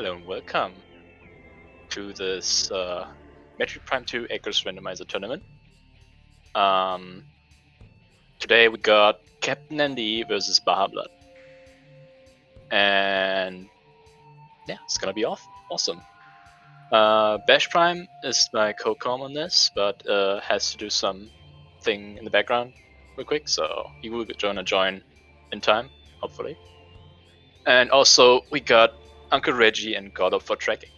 Hello and welcome to this Metroid Prime 2 Acres Randomizer tournament. Today we got Captain Andy versus BajaBlood. And yeah, it's gonna be awesome. Bash Prime is my co-com on this, but has to do some thing in the background real quick, so he will join in time, hopefully. And also we got Uncle Reggie and God for tracking.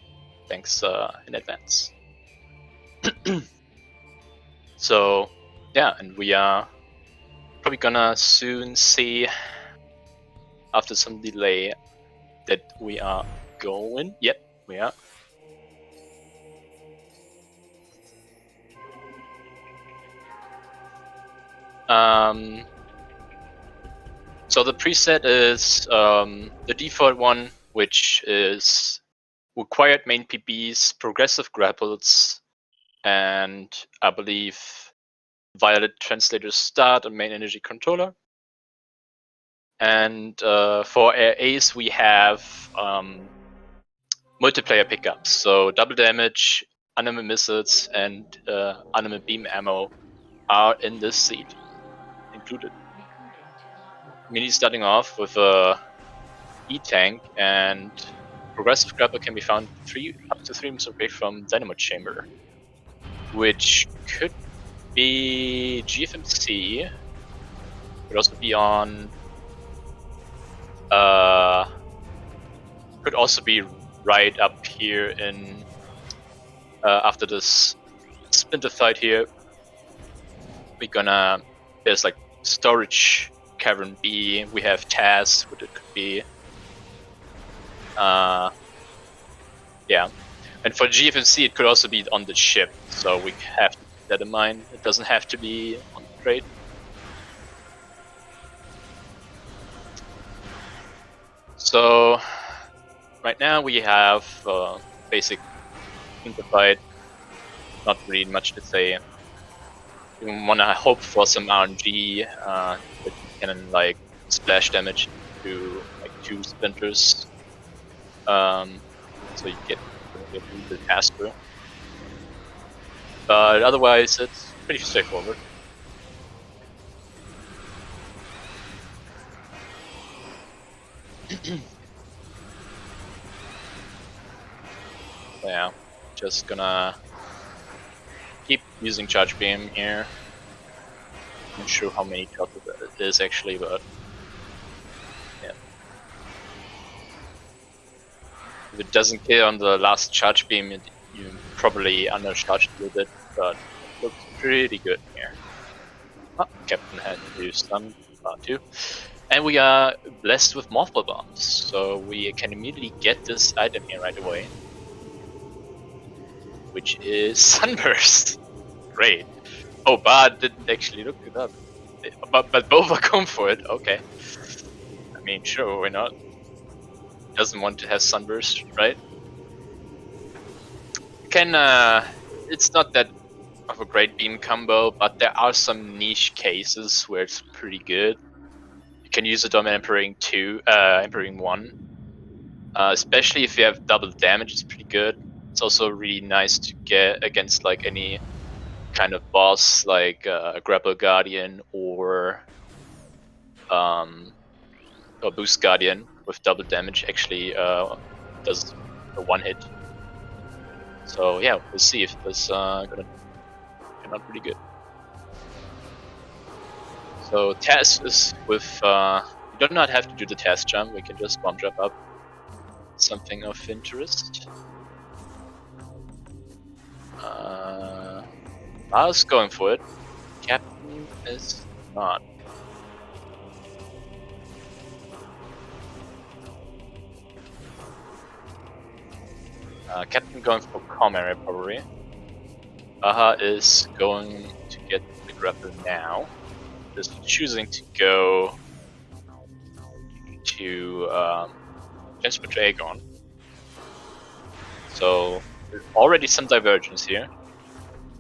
Thanks in advance. So yeah, and we are probably gonna soon see, after some delay, that we are going. Yep, we are. So the preset is the default one, which is required main PBs, progressive grapples, and I believe Violet Translator start and main energy controller. And for AAs we have multiplayer pickups, so double damage, anime missiles, and anime beam ammo are in this seat included. Mini starting off with a E-tank, and progressive grapple can be found up to 3 meters away from Dynamo Chamber, which could be GFMC, could also be on could also be right up here in after this splinter fight here. There's like storage cavern B, we have Taz, what it could be. Yeah, and for GFMC it could also be on the ship, so we have to keep that in mind. It doesn't have to be on the trade. So right now we have basic simplified, not really much to say. We want to hope for some RNG that can like splash damage to like 2 splinters, so you get a little bit faster. But otherwise, it's pretty straightforward. Yeah, just gonna keep using charge beam here. I'm not sure how many shots it is actually, but yeah. If it doesn't kill on the last charge beam, you probably undercharged a little bit, but it looks pretty good here. Oh, Captain had to do some too. And we are blessed with mothball bombs, so we can immediately get this item here right away, which is Sunburst. Great. Oh, Bard didn't actually look it up, but both are going for it. Okay. I mean, sure, why not? Doesn't want to have Sunburst, right? It's not that of a great beam combo, but there are some niche cases where it's pretty good. You can use it on Empering 1. Especially if you have double damage, it's pretty good. It's also really nice to get against like any kind of boss, like Grapple Guardian or Boost Guardian with double damage. Actually, does a 1-hit. So yeah, we'll see if this gonna turn out pretty good. So Taz is with you do not have to do the Taz jump. We can just bomb jump up. Something of interest. I was going for it. Captain is not. Captain going for calm area probably. Baja is going to get the grapple now. Just choosing to go to Transport to Aegon. So there's already some divergence here.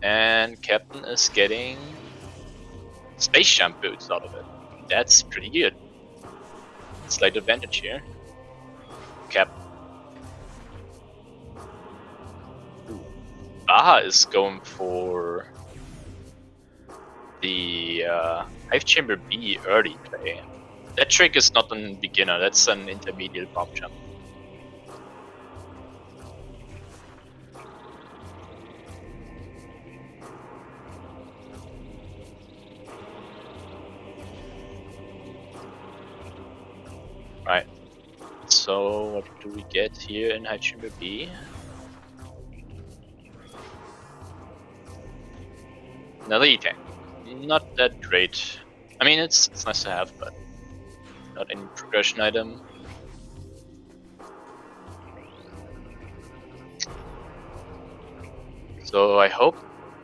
And Captain is getting space jump boots out of it. That's pretty good. Slight advantage here. Captain Baja is going for the Hive Chamber B early play. That trick is not a beginner, that's an intermediate bomb jump. Right. So what do we get here in Hive Chamber B? Another E-Tank. Not that great. I mean, it's nice to have, but not any progression item. So I hope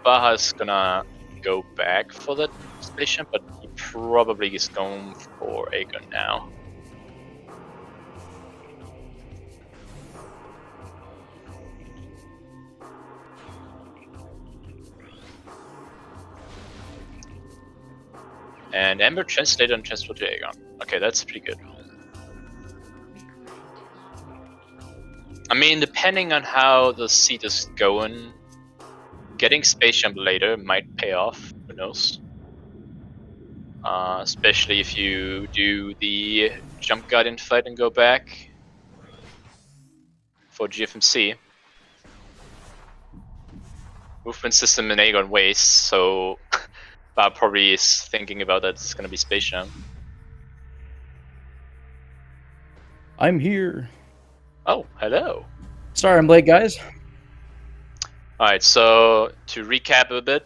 Baja's gonna go back for that station, but he probably is going for Aegon now. And Amber translate and transfer to Aegon. Okay, that's pretty good. I mean, depending on how the seed is going, getting Space Jump later might pay off, who knows. Especially if you do the Jump Guardian fight and go back for GFMC. Movement system in Aegon wastes, so Bob probably is thinking about that it's gonna be Space Jump. I'm here. Oh, hello. Sorry I'm late, guys. Alright, so to recap a bit,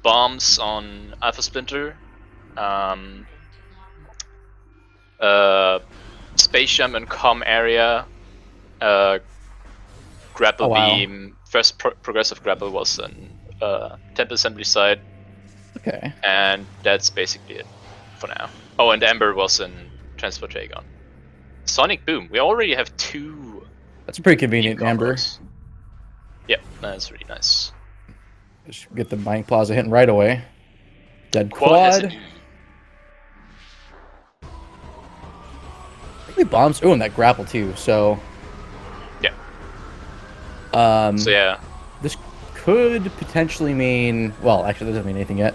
bombs on Alpha Splinter, Space Jump and Com area, Grapple Beam, first progressive grapple was in Temple Assembly side. Okay. And that's basically it for now. Oh, and Amber was in Transfer to Aegon. Sonic Boom, we already have 2. That's a pretty convenient Amber. Yep, that's really nice. Just get the Mining Plaza hitting right away. Dead quad. Really bombs. Oh, and that grapple too, so. Yeah. So yeah. This could potentially mean, well, actually, that doesn't mean anything yet.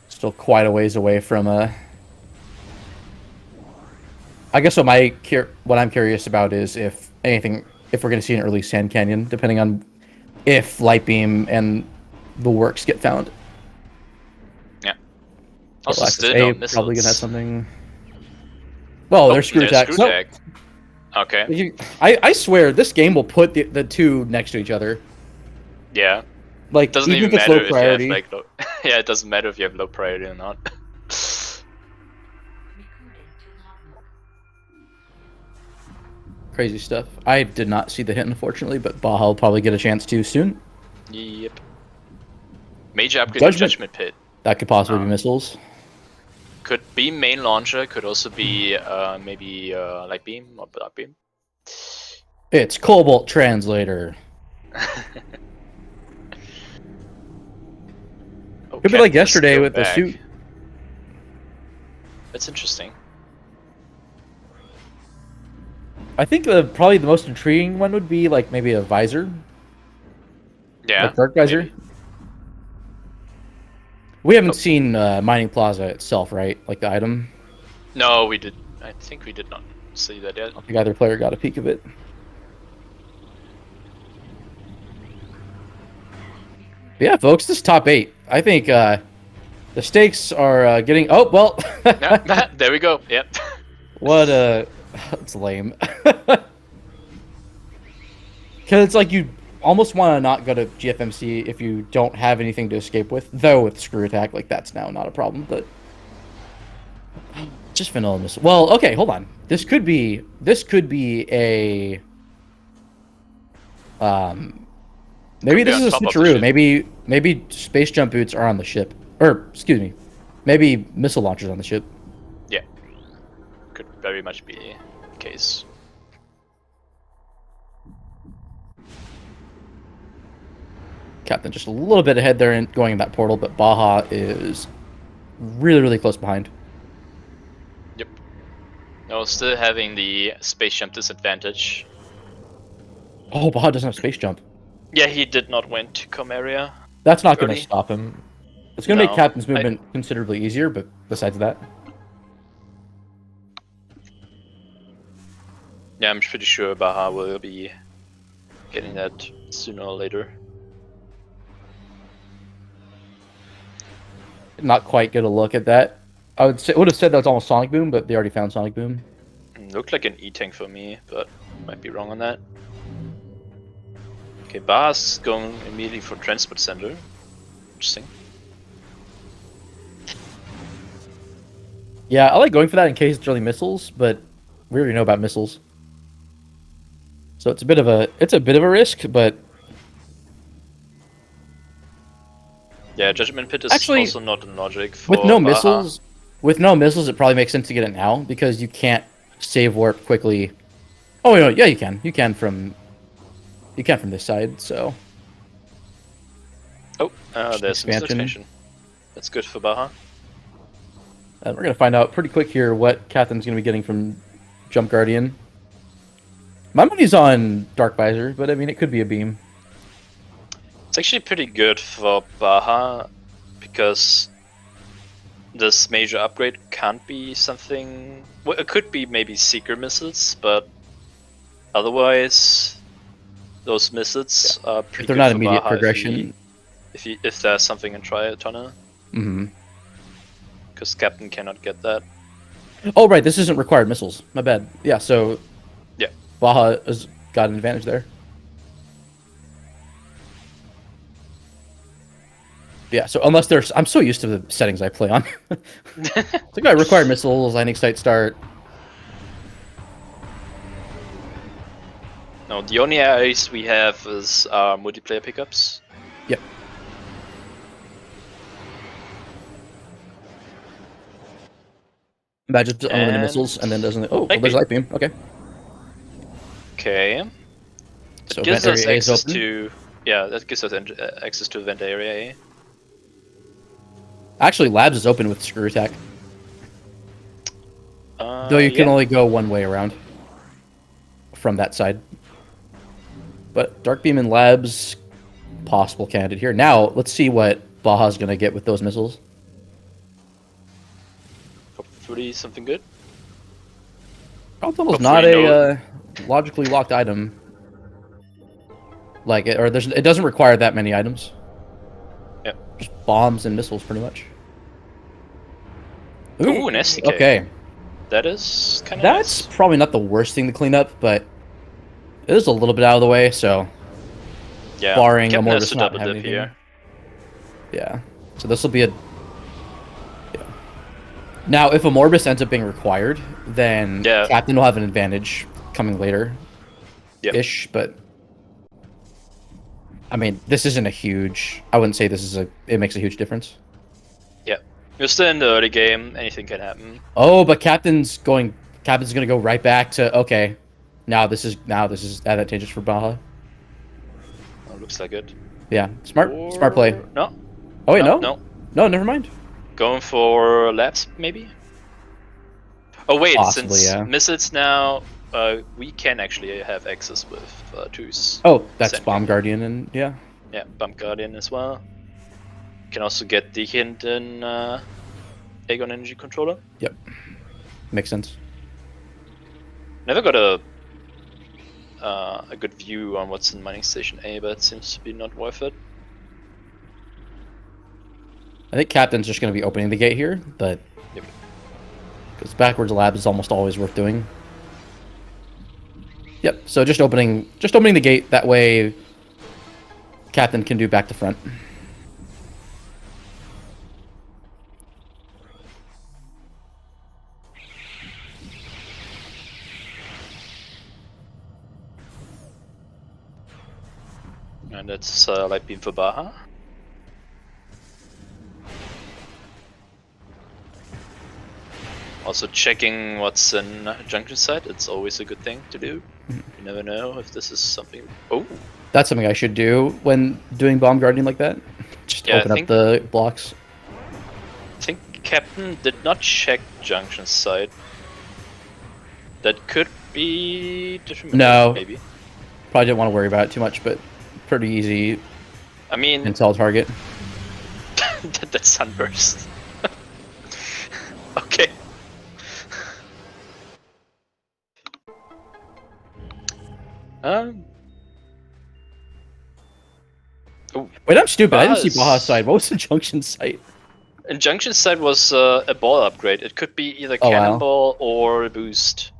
Still quite a ways away from I guess what I'm curious about is if we're going to see an early Sand Canyon, depending on if Light Beam and the works get found. Yeah. Also, still no missiles. Probably going to have something. Well, there's Screw Attack. Okay. I swear, this game will put the 2 next to each other. Yeah. Like, doesn't even even if it's matter low priority. If you have, like, yeah, it doesn't matter if you have low priority or not. Crazy stuff. I did not see the hit, unfortunately, but Baja will probably get a chance to soon. Yep. Major upgrade to Judgment Pit. That could possibly be missiles. Could be main launcher, could also be maybe Light Beam or Dark Beam. It's Cobalt Translator. Could be like yesterday with the suit. That's interesting. I think probably the most intriguing one would be like maybe a visor. Yeah. Like Dark Visor. Maybe. We haven't seen Mining Plaza itself, right? Like the item? No, we did. I think we did not see that yet. I think either player got a peek of it. But yeah, folks, this is top 8. I think the stakes are getting... Oh, well. There we go. Yep. What a... That's lame. Because it's like you almost want to not go to GFMC if you don't have anything to escape with. Though with Screw Attack, like that's now not a problem. But just vanilla missile. Well, okay, hold on. This could be a maybe this is a switcheroo. Maybe Space Jump Boots are on the ship, or excuse me, maybe missile launchers on the ship. Yeah, could very much be the case. Captain just a little bit ahead there and going in that portal, but Baja is really, really close behind. Yep. No, still having the space jump disadvantage. Oh, Baja doesn't have space jump. Yeah, he did not went to com area. That's not going to Early. stop him. It's going to make No, Captain's movement considerably easier, but besides that, yeah, I'm pretty sure Baja will be getting that sooner or later. not quite get a look at that. I would have said that was almost Sonic Boom, but they already found Sonic Boom. Looked like an E-tank for me, but might be wrong on that. Okay, Baja's going immediately for transport center. Interesting. Yeah, I like going for that in case it's really missiles, but we already know about missiles. So it's a bit of a risk, but Yeah, Judgment Pit is actually also not in logic for with no Baja. missiles, it probably makes sense to get it now because you can't save warp quickly. Oh no, yeah, you can. You can from this side. So Oh, there's some expansion. That's good for Baja. and we're gonna find out pretty quick here what Captain's gonna be getting from Jump Guardian. My money's on Dark Visor, but I mean it could be a beam. It's actually pretty good for Baja because this major upgrade can't be something. Well, it could be maybe seeker missiles, but otherwise, those missiles are pretty If they're good not for immediate Baja progression. if there's something in Triatona, Mm-hmm. because Captain cannot get that. Oh right, this isn't required missiles. My bad. Yeah, so Yeah. Baja has got an advantage there. Yeah, so unless there's, I'm so used to the settings I play on. It's like I require missiles, landing site start. No, the only areas we have is multiplayer pickups. Yep. Imagine unlimited And- missiles and then doesn't. Oh, well, Light there's beam. light beam. Okay. Okay. So It gives vent us area A is access open. to. Yeah, that gives us access to vent area A. Actually, labs is open with screw attack. Though you can Yeah. only go one way around from that side. But dark beam and labs, possible candidate here. Now let's see what Baja's gonna get with those missiles. Hopefully something good. Crowd tunnel's Hopefully not no- a logically locked item. Like it, or it doesn't require that many items. Yeah. Just bombs and missiles, pretty much. Ooh, an SDK. Okay, That is kind of that's probably not the worst thing to clean up, but it is a little bit out of the way. So yeah. barring a Captain has Mortis to not double having dip anything. here. Yeah. So this will be a. Yeah. Now, if a Morbus ends up being required, then Yeah. Captain will have an advantage coming later. Yep. Ish, but. I mean, this isn't a huge. I wouldn't say this is a. It makes a huge difference. Yeah. You're still in the early game. Anything can happen. Oh, but Captain's going. Captain's gonna go right back to okay. Now this is advantageous for Baja. Oh, looks like it. Yeah, smart play. No. Oh wait, no, No. never mind. Going for labs, maybe? Oh wait, Possibly, since yeah. missiles now, we can actually have access with twos. Oh, that's Send Bomb King. Guardian and yeah. Yeah, Bump Guardian as well. Can also get the hint in Aegon Energy Controller. Yep, makes sense. Never got a good view on what's in Mining Station A, but it seems to be not worth it. I think Captain's just going to be opening the gate here, but Yep. because backwards lab is almost always worth doing. Yep. So just opening the gate. That way, Captain can do back to front. And that's Light Beam for Baja. Also checking what's in Junction Site, it's always a good thing to do. You never know if this is something... Oh! That's something I should do when doing Bomb Guardian like that. Just Yeah, open I up think- the blocks. I think Captain did not check Junction Site. That could be detrimental, No. maybe. Probably didn't want to worry about it too much, but pretty easy I mean, intel target. that sunburst. Okay. Um. Oh, Wait, I'm stupid. I didn't see Buzz. Baja's side. What was the junction site? Injunction side was a ball upgrade. It could be either Oh, wow. cannonball or a boost.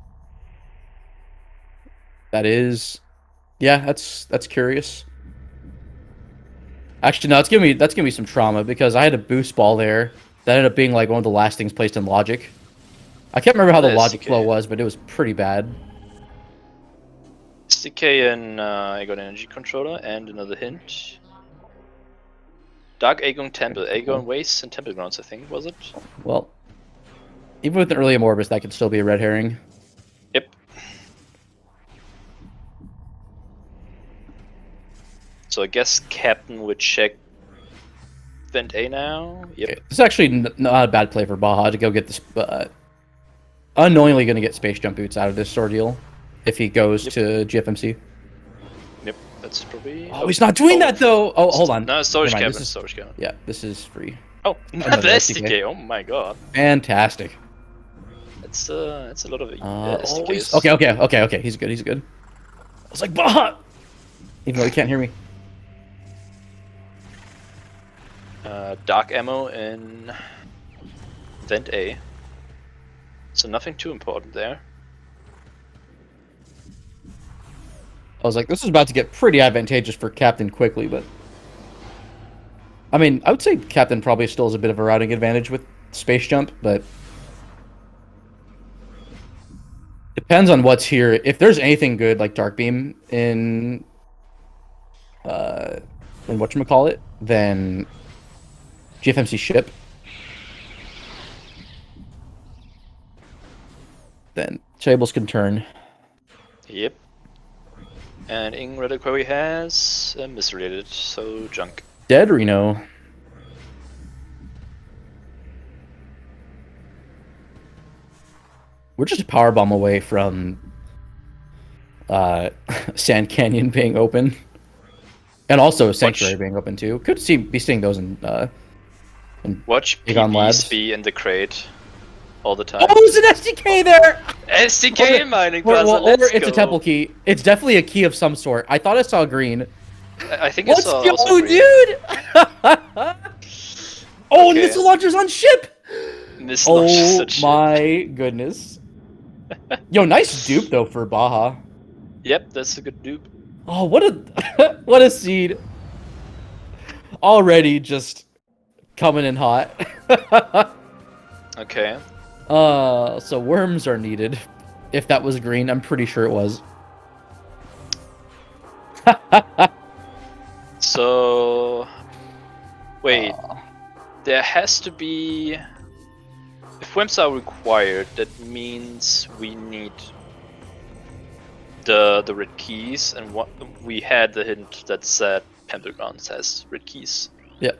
That is, yeah, that's curious. Actually, no, that's giving me some trauma because I had a boost ball there that ended up being like one of the last things placed in logic. I can't remember how the logic flow was, but it was pretty bad. SDK and I got an energy controller and another hint. Dark Aegon Temple, Aegon Wastes and Temple Grounds, I think, was it? Well, even with an early Amorbus, that could still be a red herring. Yep. So I guess Captain would check Vent A now. Yep. Okay. It's actually not a bad play for Baja to go get this. Unknowingly going to get space jump boots out of this ordeal if he goes to GFMC. Yep, that's probably. Oh, he's not doing that though. Oh, hold on. No, storage Never mind, cabin. Storage cabin. Yeah, this is free. Oh, not the SDK. Oh my god. Fantastic. It's a lot of Oh, SDKs. Okay. He's good. I was like, Baja! Even though he can't hear me. Dark ammo in Vent A. So nothing too important there. I was like, this is about to get pretty advantageous for Captain quickly, but... I mean, I would say Captain probably still has a bit of a routing advantage with Space Jump, but... Depends on what's here. If there's anything good, like Dark Beam in whatchamacallit, then GFMC ship. Then tables can turn. Yep. And Ing Reliquary has misrated, so junk. Dead Reno. We're just a power bomb away from Sand Canyon being open. And also Sanctuary being open too. Could be seeing those in Watch Aegon Labs. PBs be in the crate all the time. Oh, there's an SDK there! SDK mining Or puzzle, it's a temple key. It's definitely a key of some sort. I thought I saw green. I think Let's it's go, dude! Oh, and missile launchers on ship! Oh my goodness. Yo, nice dupe though for Baja. Yep, that's a good dupe. Oh, what a what a seed. Already just coming in hot. Okay. So worms are needed. If that was green, I'm pretty sure it was. So wait. There has to be, if WIMPs are required, that means we need the red keys, and what we had the hint that said Pentagrons has red keys. Yep.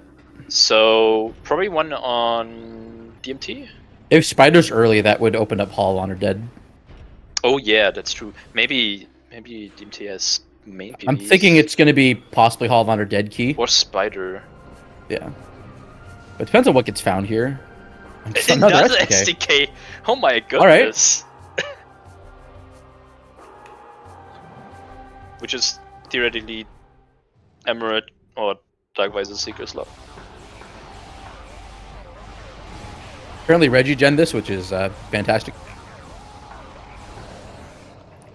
So probably one on DMT. If Spider's early, that would open up Hall on or dead. Oh yeah, that's true. Maybe DMT has main PVs. I'm thinking it's going to be possibly Hall on or dead key. Or Spider. Yeah. But it depends on what gets found here. Another SDK. Oh my goodness. All right. Which is theoretically Emerald or Darkvisor Seeker's Love. Apparently Reggie gen this, which is fantastic.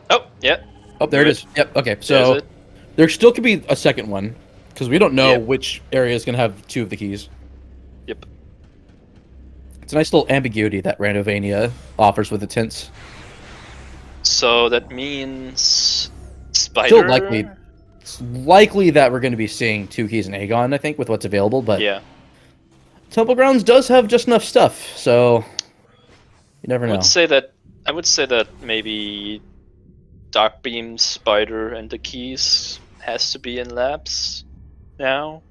Oh, yeah. Oh, there it is. Yep, okay. So there still could be a second one, because we don't know which area is going to have two of the keys. Yep. It's a nice little ambiguity that Randovania offers with its hints. So that means Spider. Still likely, it's likely that we're going to be seeing two keys in Aegon, I think, with what's available. But yeah, Temple Grounds does have just enough stuff, so you never know. I would say that maybe Dark Beam, Spider, and the keys has to be in labs now.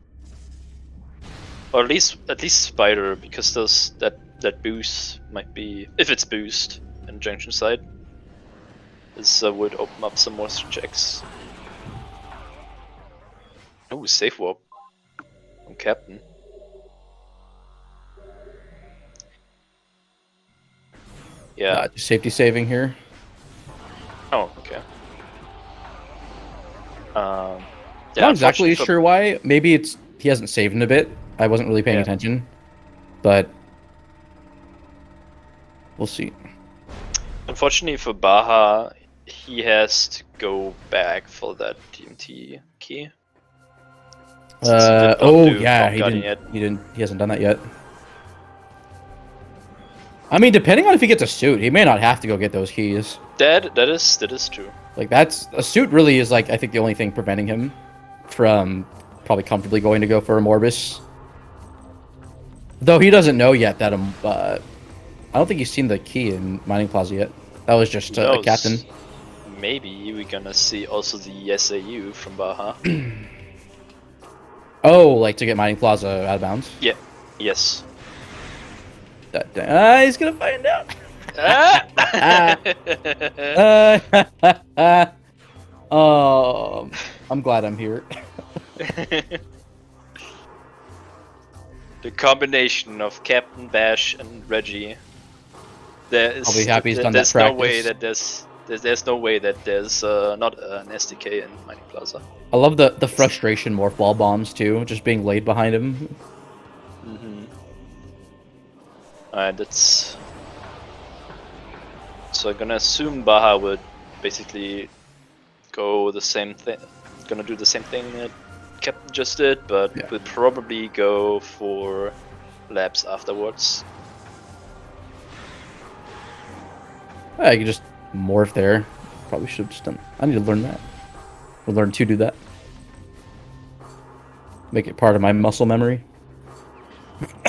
Or at least Spider, because that boost might be, if it's boost in junction side, this would open up some more checks. Ooh, safe warp from Captain. Yeah. Just safety saving here. Oh, okay. Yeah, Not exactly unfortunately sure why. Maybe it's he hasn't saved in a bit. I wasn't really paying attention, but we'll see. Unfortunately for Baja, he has to go back for that DMT key. Since he did not do yeah, Bomb Guardian yet. he hasn't done that yet. I mean, depending on if he gets a suit, he may not have to go get those keys. That is true. Like that's a suit really is like I think the only thing preventing him from probably comfortably going to go for a Morbus. Though he doesn't know yet that I don't think he's seen the key in Mining Plaza yet. That was just a captain. Maybe we're gonna see also the SAU from Baja. Oh, like to get Mining Plaza out of bounds? Yeah. Yes. He's gonna find out. I'm glad I'm here. The combination of Captain Bash and Reggie. I'll be happy he's done there's that no practice. way that there's no way that there's not an SDK in Mining Plaza. I love the frustration morph ball bombs too, just being laid behind him. Alright, that's... So I'm gonna assume Baja would basically go the same thing, gonna do the same thing that Captain just did, but will probably go for labs afterwards. I could just morph there. Probably should have just done. I need to learn that. Or learn to do that. Make it part of my muscle memory.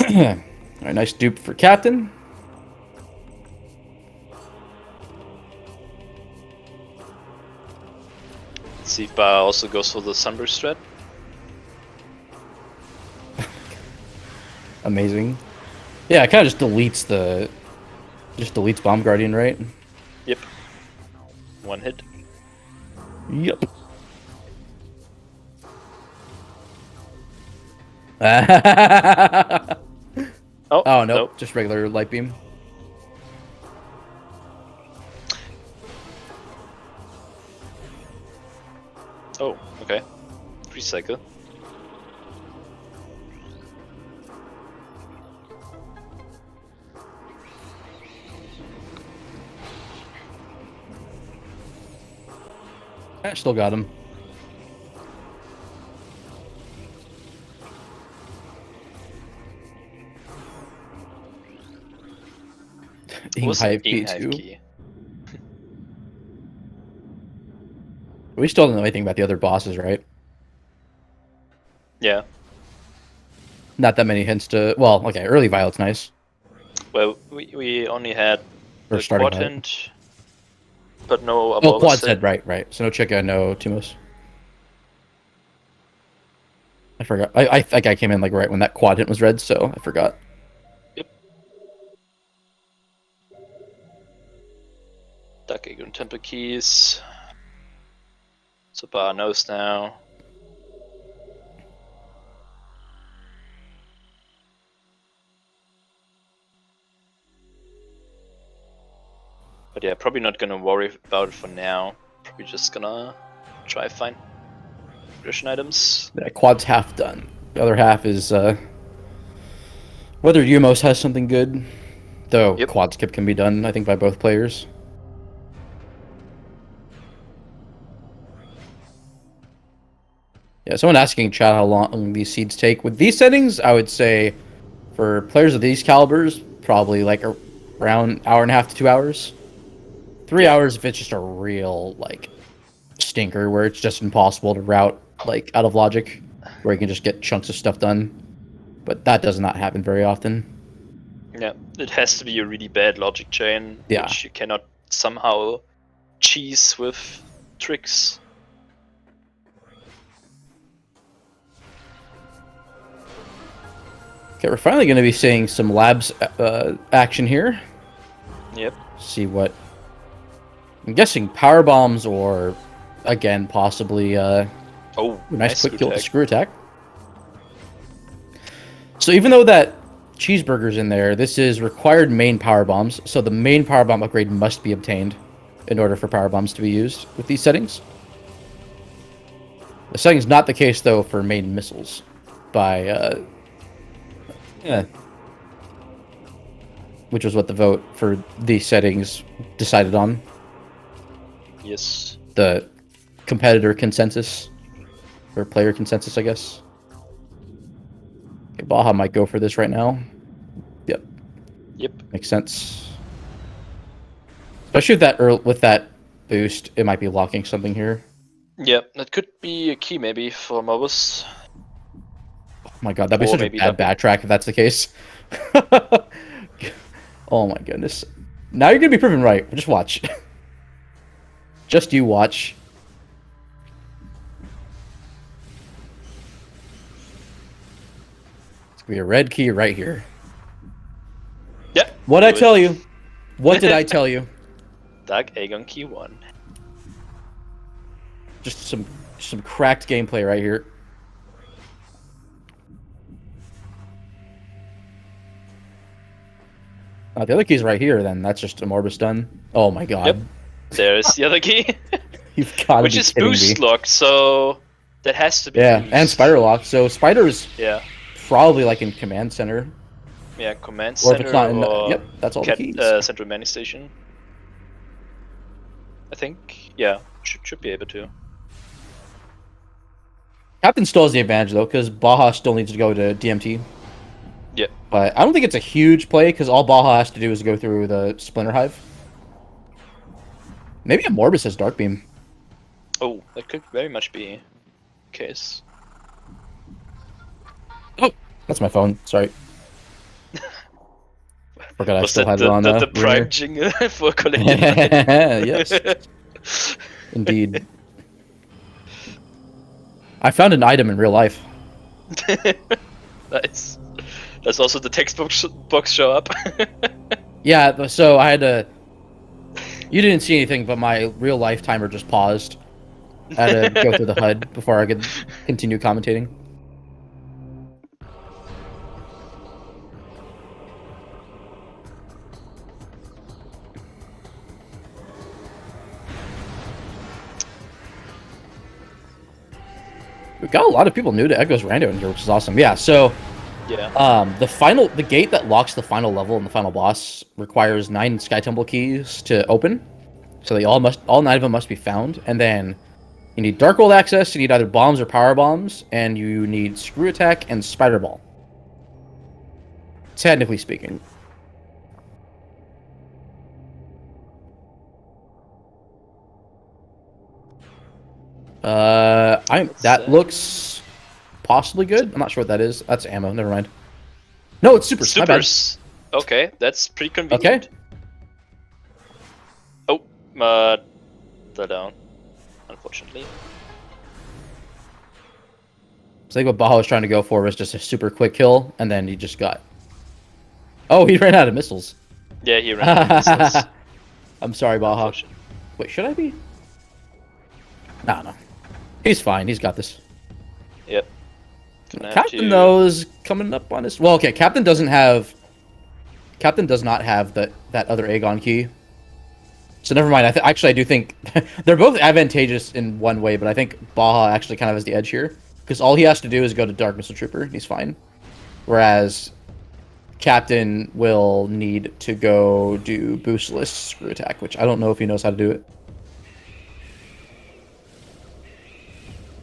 Alright, nice dupe for Captain. Let's see if Baja also goes for the Sunburst threat. Amazing. Yeah, it kind of just deletes the... Just deletes Bomb Guardian, right? Yep. One hit. Yep. Oh no, nope. Just regular light beam. Oh, okay. Recycle. I still got him. Hive key too. We still don't know anything about the other bosses, right? Yeah. Not that many hints to... Well, okay, early Violet's nice. Well, we only had the quad hint, but no... Oh, quad said, right. So no Chica, no Timos. I forgot. I think I came in like right when that quad hint was read, so I forgot. Yep. Dark Eagle and Temple Keys. So Bar knows now. But yeah, probably not gonna worry about it for now. Probably just gonna try find progression items. Yeah, quad's half done. The other half is whether Umos has something good. Though quad skip can be done, I think, by both players. Yeah, someone asking chat how long these seeds take. With these settings, I would say for players of these calibers, probably like around hour and a half to 2 hours. 3 hours if it's just a real like stinker where it's just impossible to route like out of logic, where you can just get chunks of stuff done. But that does not happen very often. Yeah, it has to be a really bad logic chain, which you cannot somehow cheese with tricks. Okay, we're finally going to be seeing some labs action here. Yep. See what... I'm guessing power bombs or, again, possibly Oh, Ooh, nice quick kill with the attack. screw attack. So even though that cheeseburger's in there, this is required main power bombs. So the main power bomb upgrade must be obtained in order for power bombs to be used with these settings. The setting's not the case though for main missiles by yeah, which was what the vote for these settings decided on. Yes. The competitor consensus or player consensus, I guess. Okay, Baja might go for this right now. Yep. Yep. Makes sense. Especially with that boost, it might be locking something here. Yeah, that could be a key maybe for Mobus. Oh my god, that'd be Or such a maybe bad double. backtrack if that's the case. Oh my goodness. Now you're gonna be proven right. Just watch. Just you watch. It's gonna be a red key right here. Yeah. What'd I tell you? What did I tell you? Dark Aegon key 1. Just some cracked gameplay right here. The other key's right here, then. That's just a Morbus done. Oh my god. Yep. There's the other key. You've gotta Which be is kidding boost me. lock, so that has to be Yeah, used. and Spider Lock. So Spider's Yeah. probably like in Command Center. Yeah, command Or if center it's not in or yep, that's all the keys. central manning station. I think, yeah, should be able to. Captain still has the advantage though, because Baja still needs to go to DMT. Yep. But I don't think it's a huge play, because all Baja has to do is go through the Splinter Hive. Maybe a Morbus has Dark Beam. Oh, that could very much be the case. Oh, that's my phone. Sorry. Forgot I Was still that had it on the ringer. prime jingle for Collective? Yes, indeed. I found an item in real life. Nice. Does also the textbook box show up? Yeah, so I had to... You didn't see anything, but my real life timer just paused. I had to go through the HUD before I could continue commentating. We've got a lot of people new to Echo's Rando in here, which is awesome. Yeah, so Yeah. the gate that locks the final level and the final boss requires 9 Sky Temple keys to open. So all 9 of them must be found, and then you need Dark World access. You need either bombs or power bombs, and you need Screw Attack and Spider Ball. Technically speaking. That looks possibly good. I'm not sure what that is. That's ammo. Never mind. No, it's supers. My bad. Supers. Okay, that's pretty convenient. Okay. Oh, they're down, unfortunately. So I think what Baja was trying to go for was just a super quick kill, and then he just got... Oh, he ran out of missiles. Yeah, he ran out of missiles. I'm sorry, Baja. Wait, should I be? No. He's fine. He's got this. Yep. Captain, though, is coming up on his... Well, okay, Captain does not have that other Aegon key. So never mind. Actually, I do think they're both advantageous in one way, but I think Baja actually kind of has the edge here. Because all he has to do is go to Dark Missile Trooper, and he's fine. Whereas Captain will need to go do Boostless Screw Attack, which I don't know if he knows how to do it.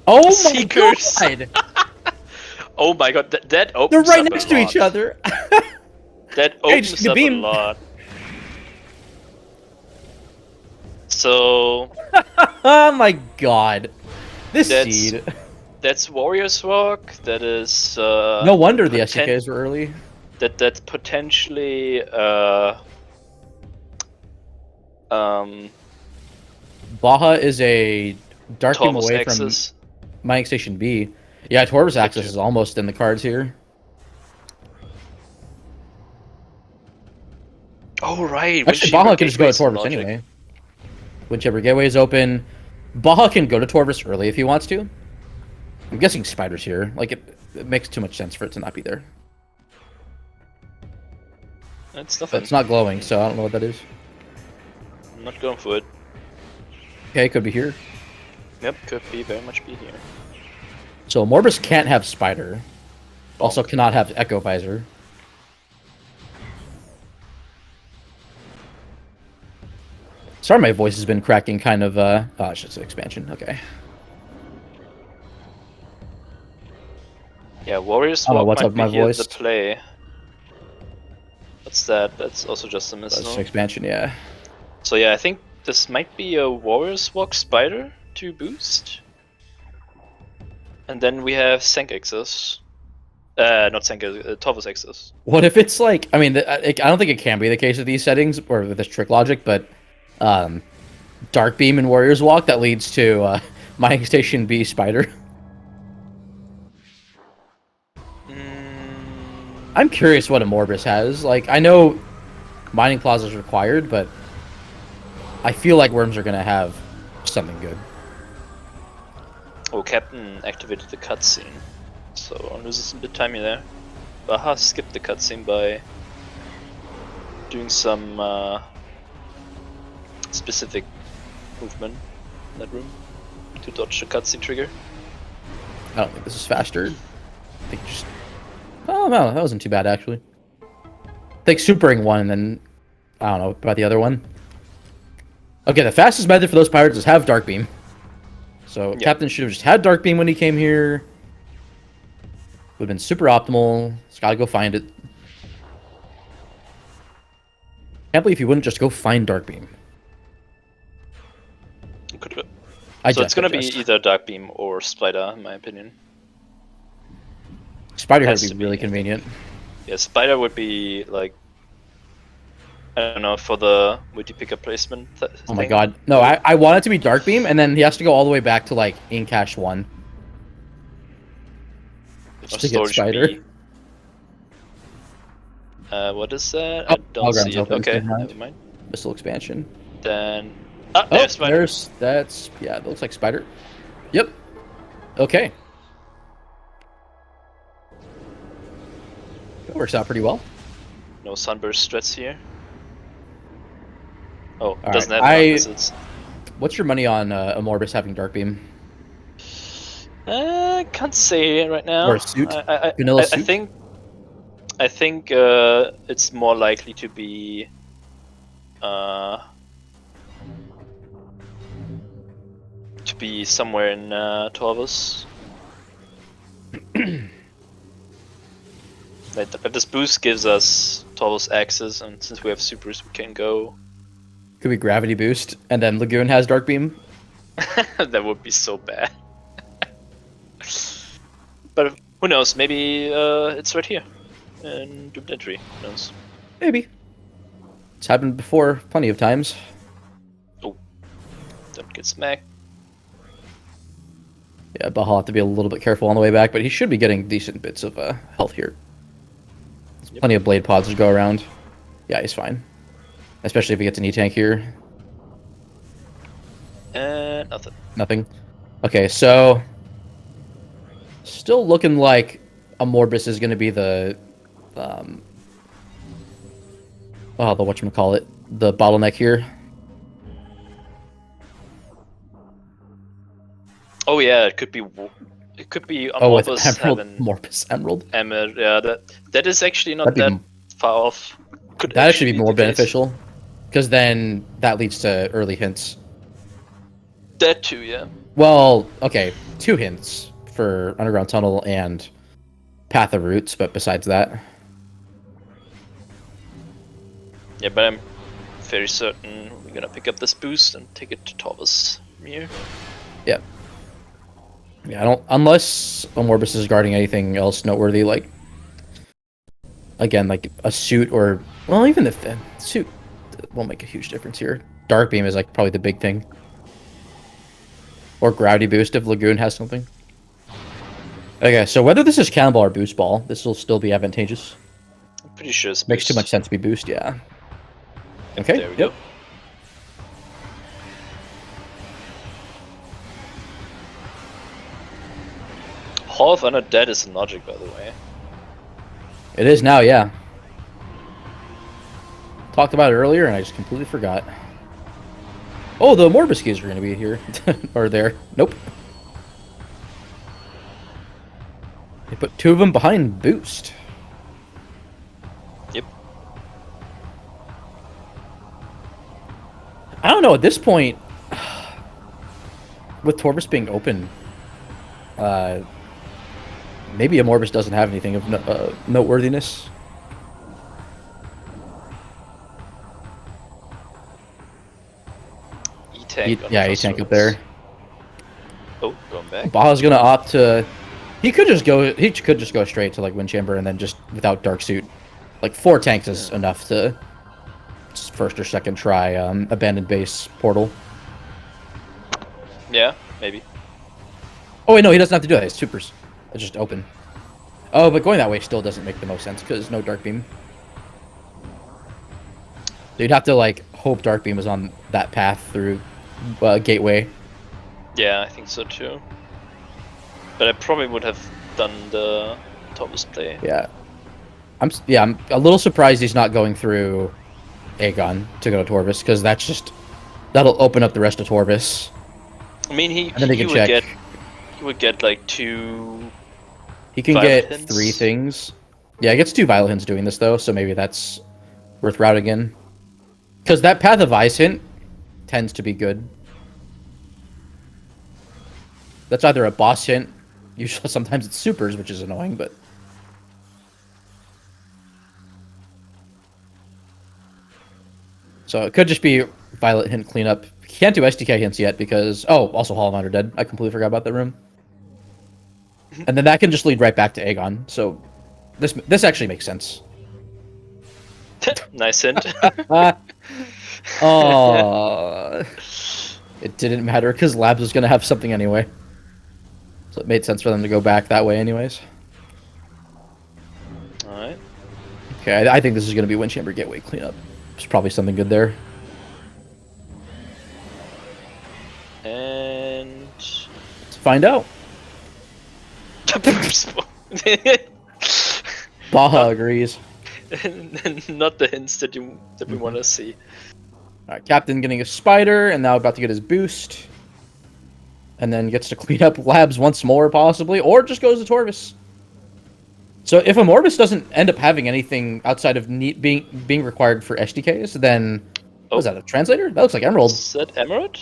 Oh my Seekers. god! Oh my god, that opens They're right up next a to lot. each other. That Hey, opens just the up beam. a lot. So Oh my god. This seed. that's Warrior's Rock. That is No wonder the SDKs were early. That's potentially Baja is a Dark Beam Torvus away Axis. from Mining Station B. Yeah, Torvus Axis is almost in the cards here. Oh right. Actually, Baja can just go to Torvus anyway. Whichever gateway is open. Baja can go to Torvus early if he wants to. I'm guessing spiders here. Like, it makes too much sense for it to not be there. It's But nothing. it's not glowing, so I don't know what that is. I'm not going for it. Okay, could be here. Yep, could be very much be here. So Morbus can't have spider. Also cannot have echo visor. Sorry, my voice has been cracking kind of, oh, it's just an expansion. Okay. Yeah, Warriors I don't know Walk what's might up with be my here voice. the play. What's that? That's also just a That's missile. an expansion, yeah. So yeah, I think this might be a Warriors Walk Spider to boost. And then we have Sank Access. Not Sank, Torvus Access. What if it's like, I mean, I don't think it can be the case with these settings or with this trick logic, but Dark Beam and Warriors Walk that leads to Mining Station B Spider. I'm curious what a Morbus has. Like, I know Mining Plaza is required, but I feel like Worms are going to have something good. Oh, Captain activated the cutscene. So loses a bit of time there. Baja skipped the cutscene by doing some specific movement in that room to dodge the cutscene trigger. I don't think this is faster. I think just... Oh, no, that wasn't too bad, actually. I think supering one, and then... I don't know about the other one. Okay, the fastest method for those pirates is have Dark Beam. So Captain should have just had Dark Beam when he came here. Would have been super optimal. Just gotta go find it. Can't believe he wouldn't just go find Dark Beam. Could So it's gonna be either Dark Beam or Spider, in my opinion. Spider would be really convenient. Yeah, Spider would be like, I don't know, for the multi-picker placement Oh my god. No, I want it to be Dark Beam, and then he has to go all the way back to, like, Incash 1. Just to get Spider. What is that? Oh, I don't see it. Okay, never mind. Missile expansion. Then... Oh, there's Spider. That's... Yeah, that looks like Spider. Yep. Okay. That works out pretty well. No Sunburst threats here. Oh, All doesn't right. have missiles. What's your money on Amorbis having Dark Beam? Can't say right now. Or a suit? Vanilla suit? I think it's more likely to be somewhere in Torvus. But this boost gives us Torvus access, and since we have supers, we can go. Could be Gravity Boost, and then Lagoon has Dark Beam. That would be so bad. But who knows? Maybe it's right here in Doomed Entry. Who knows? Maybe. It's happened before plenty of times. Oh, don't get smacked. Yeah, Baja will have to be a little bit careful on the way back, but he should be getting decent bits of health here. There's plenty of blade pods to go around. Yeah, he's fine. Especially if he gets an E-tank here. Nothing. Nothing. Okay, so... Still looking like Amorbis is going to be the... the whatchamacallit, the bottleneck here. Oh yeah, it could be Amorbis having Morbus Emerald. Emerald. Yeah, that is actually not that far off. Could that actually be more beneficial, because then that leads to early hints. That too, yeah. Well, okay, 2 hints for Underground Tunnel and Path of Roots, but besides that... Yeah, but I'm very certain we're gonna pick up this boost and take it to Torvus from here. Yep. Yeah, I don't... Unless Amorbis is guarding anything else noteworthy, like... Again, like a suit or... Well, even if the suit won't make a huge difference here. Dark Beam is like probably the big thing. Or Gravity Boost if Lagoon has something. Okay, so whether this is Cannonball or Boost Ball, this will still be advantageous. I'm pretty sure it's Makes too much sense to be Boost, yeah. Okay, there we go. Hall of Undead is in Logic, by the way. It is now, yeah. Talked about it earlier, and I just completely forgot. Oh, the Morbus keys are going to be here. Or there. Nope. They put 2 of them behind Boost. Yep. I don't know, at this point, with Torbus being open, maybe a Morbus doesn't have anything of noteworthiness. E-Tank. Yeah, E-Tank up there. Oh, going back. Baja's gonna opt to. He could just go. He could just go straight to like Wind Chamber and then just without Dark Suit. Like 4 tanks is enough to first or second try Abandoned Base Portal. Yeah, maybe. Oh wait, no, he doesn't have to do that. It's supers. It's just open. Oh, but going that way still doesn't make the most sense because no Dark Beam. So you'd have to like hope Dark Beam is on that path through Gateway. Yeah, I think so too. But I probably would have done the Thomas play. Yeah. I'm a little surprised he's not going through Aegon to go to Torvis because that'll open up the rest of Torvis. I mean, he would get like 2. He can Violet get hints. 3 things. Yeah, he gets 2 Violet Hints doing this though, so maybe that's worth routing in. Because that Path of Ice hint tends to be good. That's either a boss hint. Usually, sometimes it's supers, which is annoying, but. So it could just be Violet Hint cleanup. He can't do SDK hints yet because... Oh, also Hall of Undead. I completely forgot about that room. And then that can just lead right back to Aegon. So this actually makes sense. Nice hint. Oh, it didn't matter because Labs was going to have something anyway. So it made sense for them to go back that way anyways. Alright. Okay, I think this is going to be Wind Chamber Gateway cleanup. There's probably something good there. And... Let's find out. Baja agrees. Not the hints that we want to see. Alright, Captain getting a spider, and now about to get his boost. And then gets to clean up Labs once more, possibly, or just goes to Torvis. So if a Morbus doesn't end up having anything outside of being required for SDKs, then... What is that, a translator? That looks like Emerald. Is that Emerald?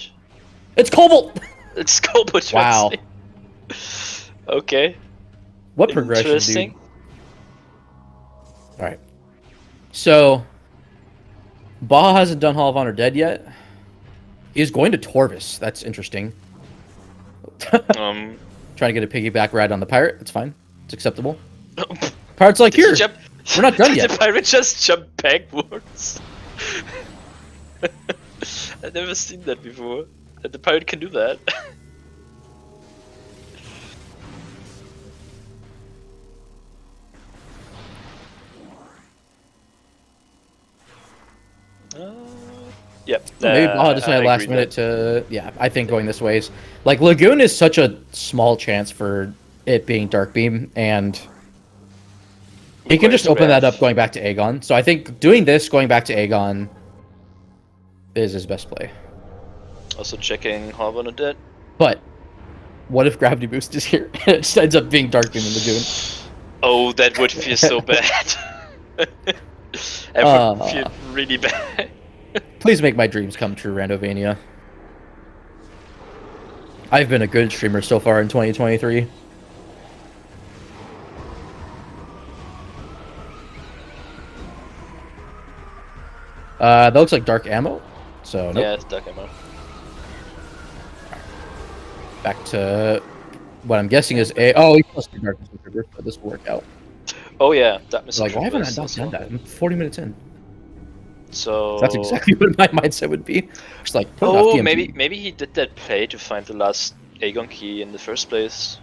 It's Cobalt! It's Cobalt. Wow. Okay. What progression, dude? Interesting. Alright. So... Baja hasn't done Hall of Honor Dead yet. He's going to Torvis. That's interesting. Trying to get a piggyback ride on the pirate. It's fine. It's acceptable. Pirate's like, here, we're not done yet. The pirate just jumped backwards. I've never seen that before. That the pirate can do that. Yep. Maybe Baja decided last minute to... Yeah, I think going this way is... Like, Lagoon is such a small chance for it being Dark Beam, and... He can just open that up going back to Aegon. So I think doing this, going back to Aegon, is his best play. Also checking Hall of Undead. But, what if Gravity Boost is here? It just ends up being Dark Beam in Lagoon. Oh, that would feel so bad. That would feel really bad. Please make my dreams come true, Randovania. I've been a good streamer so far in 2023. That looks like dark ammo. So nope. Yeah, it's dark ammo. Back to what I'm guessing is a. Oh, he's supposed to be darkness retriever, but this will work out. Oh yeah, that Like, why haven't I not done that? I'm 40 minutes in. So that's exactly what my mindset would be. Just like, oh, maybe he did that play to find the last Aegon key in the first place.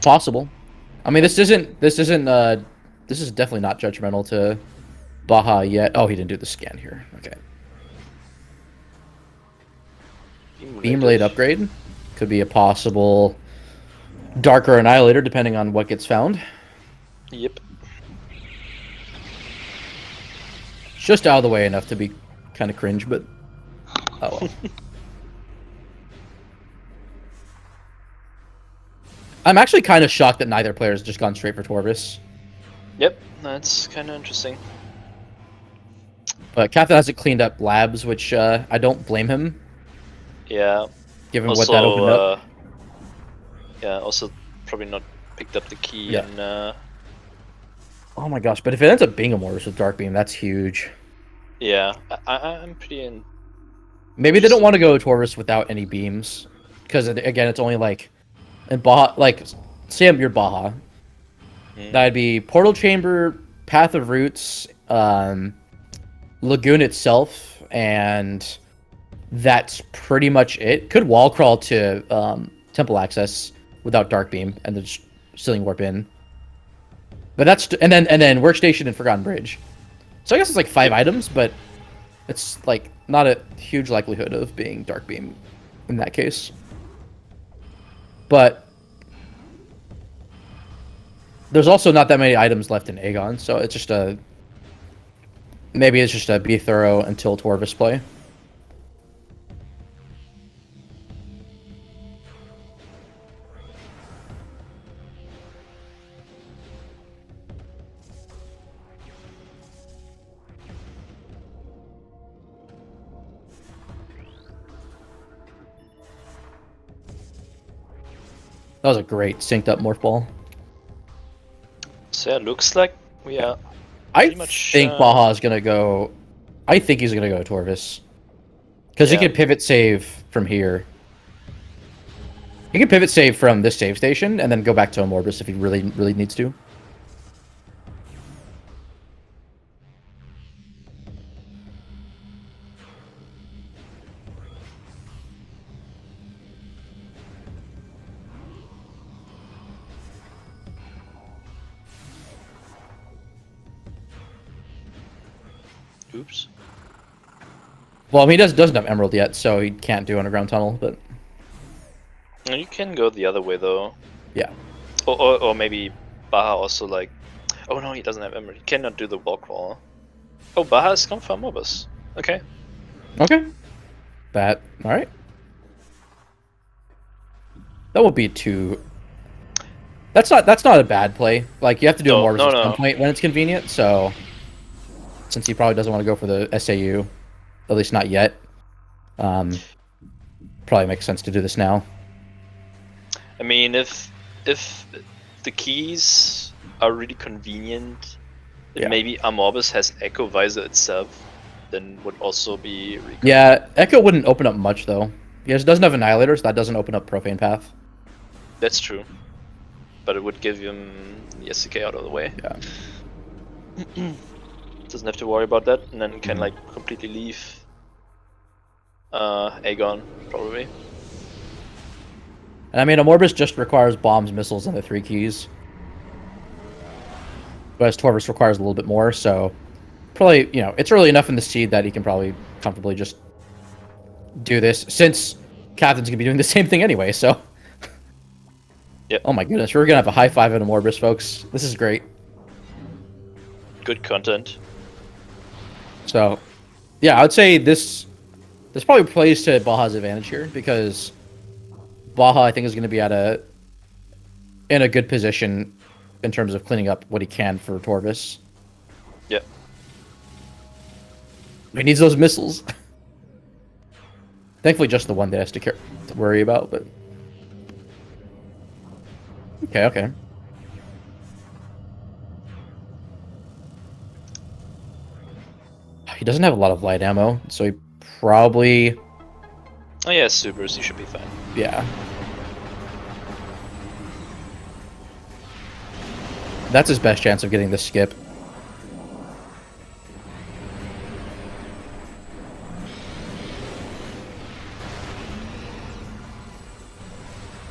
Possible. I mean, this is definitely not judgmental to Baja yet. Oh, he didn't do the scan here. Okay. Beam Blade upgrade could be a possible Dark or Annihilator, depending on what gets found. Yep. Just out of the way enough to be kind of cringe, but oh well. I'm actually kind of shocked that neither player has just gone straight for Torvis. Yep, that's kind of interesting. But Catherine hasn't cleaned up labs, which I don't blame him. Yeah. Given Also, what that opened up. Yeah, also probably not picked up the key Yeah. and Oh my gosh, but if it ends up being a Mortis with Dark Beam, that's huge. yeah, I'm pretty in. Maybe they don't want to go Torvis without any beams. Because, again, it's only like... And Baja, like, say you're Baja. That'd be Portal Chamber, Path of Roots, Lagoon itself, and that's pretty much it. Could wall crawl to Temple Access without Dark Beam, and then just Sealing Warp in. But that's and then Workstation and Forgotten Bridge. So I guess it's like 5 items, but it's like not a huge likelihood of being Dark Beam in that case. But there's also not that many items left in Aegon, so it's just a... Maybe it's just a be thorough until Torvis play. That was a great synced up Morph Ball. So yeah, looks like we are. I much, think Baja is gonna go. I think he's gonna go Torvis, because he can pivot save from here. He can pivot save from this save station and then go back to Amorbis if he really needs to. Oops. Well, I mean, he doesn't have Emerald yet, so he can't do Underground Tunnel, but... You can go the other way, though. Yeah. Or maybe Baja also, like... Oh no, he doesn't have Emerald. He cannot do the wall crawl. Oh, Baja has come from Mobus. Okay. Okay. That... Alright. That won't be too... That's not a bad play. Like, you have to do Amorbis at some point when it's convenient, so... Since he probably doesn't want to go for the SAU, at least not yet, probably makes sense to do this now. I mean, if the keys are really convenient, and maybe Amorbis has Echo Visor itself, then would also be really good. Yeah, Echo wouldn't open up much, though. He doesn't have Annihilator, so that doesn't open up Profane Path. That's true. But it would give him the SCK out of the way. Yeah. Doesn't have to worry about that, and then can like completely leave Aegon, probably. And I mean, Amorbis just requires bombs, missiles, and the 3 keys. Whereas Torvis requires a little bit more, so... Probably, you know, it's early enough in the seed that he can probably comfortably just do this, since Catherine's gonna be doing the same thing anyway, so... Yep. Oh my goodness, we're gonna have a high five at Amorbis, folks. This is great. Good content. So, yeah, I would say this probably plays to Baja's advantage here, because Baja, I think, is going to be in a good position in terms of cleaning up what he can for Torvis. Yep. He needs those missiles. Thankfully, just the one that has to worry about, but... Okay. He doesn't have a lot of light ammo, so he probably... Oh yeah, supers, he should be fine. Yeah. That's his best chance of getting the skip.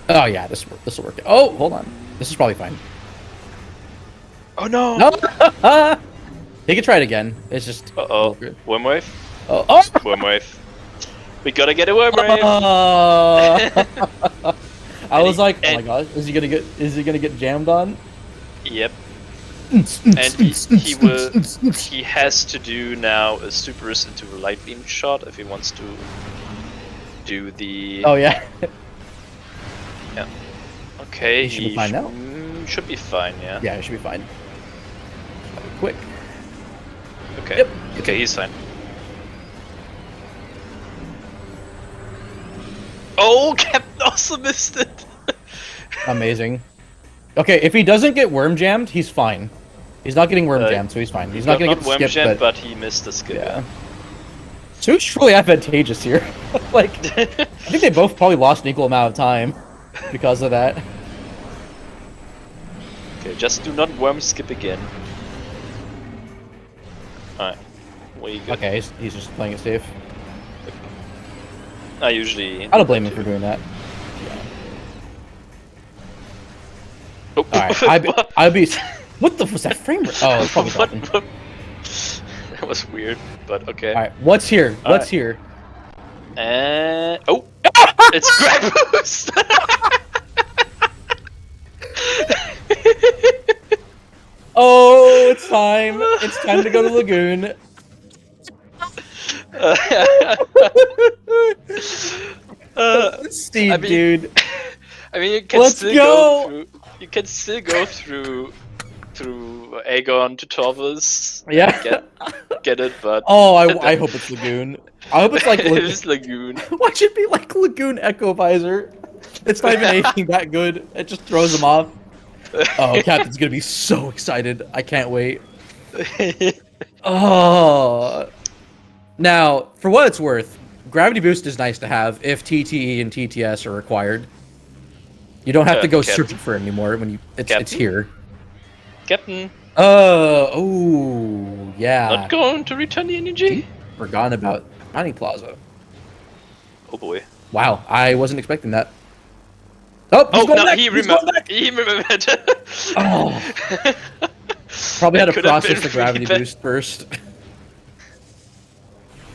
Oh yeah, this will work. Oh, hold on. This is probably fine. Oh no! No! He can try it again. It's just... Uh-oh. Worm wave? Oh! Worm wave. We gotta get a worm wave! I was like, oh and my gosh, is he gonna get jammed on? Yep. And he has to do now a super wrist into a light beam shot if he wants to do the. Oh yeah. Yeah. Okay, He should be fine now. Should be fine, yeah. Yeah, it should be fine. That'll be quick. Okay. Yep. Okay, he's fine. Oh, Captain also missed it. Amazing. Okay, if he doesn't get worm jammed, he's fine. He's not getting worm jammed, so he's fine. He's not gonna get worm skipped, jammed, but he missed the skip. Yeah. So it's really advantageous here. Like, I think they both probably lost an equal amount of time because of that. Okay, just do not worm skip again. Alright. Way good. Okay, he's just playing it safe. I usually. I don't blame him for doing that. Oh. Alright, I'd be. What the was that frame rate? Oh, it's probably dropping. That was weird, but okay. Alright, what's here? What's here? Oh! It's grab boost! Oh, it's time. It's time to go to Lagoon. Steve, I mean, dude. I mean, you can still go through. You can still go through Aegon to Torvus. Yeah. Get it, but oh, I hope it's Lagoon. I hope it's like it's Lagoon. Why should it be like Lagoon Echo Visor? It's not even anything that good. It just throws him off. Oh, Captain's gonna be so excited. I can't wait. Oh. Now, for what it's worth, Gravity Boost is nice to have if TTE and TTS are required. You don't have to go searching for it anymore when it's here. Captain. Oh, yeah. Not going to return the energy? Forgotten about Mining Plaza. Oh boy. Wow, I wasn't expecting that. Oh, he remembered. Oh. Probably had to process the gravity boost first.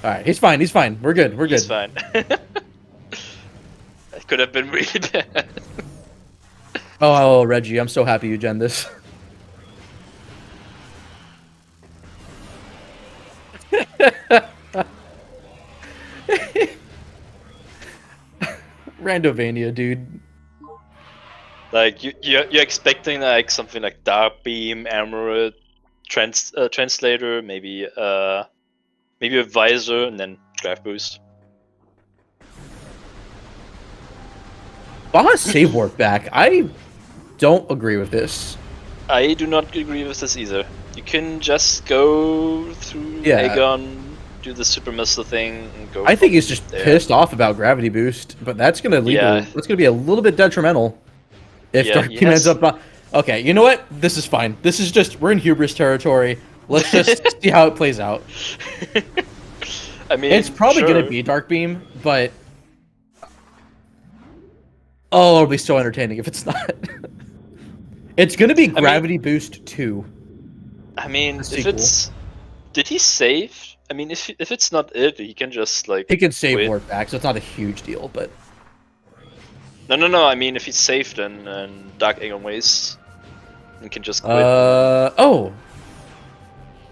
Alright, he's fine, he's fine. We're good, we're good. He's fine. That could have been really bad. Oh, Reggie, I'm so happy you gen this. Randovania, dude. Like you're expecting like something like Dark Beam, Emerald, Translator, maybe a Visor, and then Draft Boost. I want to save warp back. I don't agree with this. I do not agree with this either. You can just go through Aegon, do the super missile thing, and go. I think he's just pissed off about gravity boost, but that's gonna lead to, that's gonna be a little bit detrimental if Dark Beam ends up. Okay, you know what? This is fine. This is just we're in hubris territory. Let's just see how it plays out. I mean, it's probably gonna be Dark Beam, but oh, it'll be so entertaining if it's not. It's gonna be Gravity Boost 2. I mean, if it's... Did he save? I mean, if it's not it, he can just, like... He can save warp back, so it's not a huge deal, but... No, I mean, if he's saved and Dark Aegon Waste, he can just quit. Oh!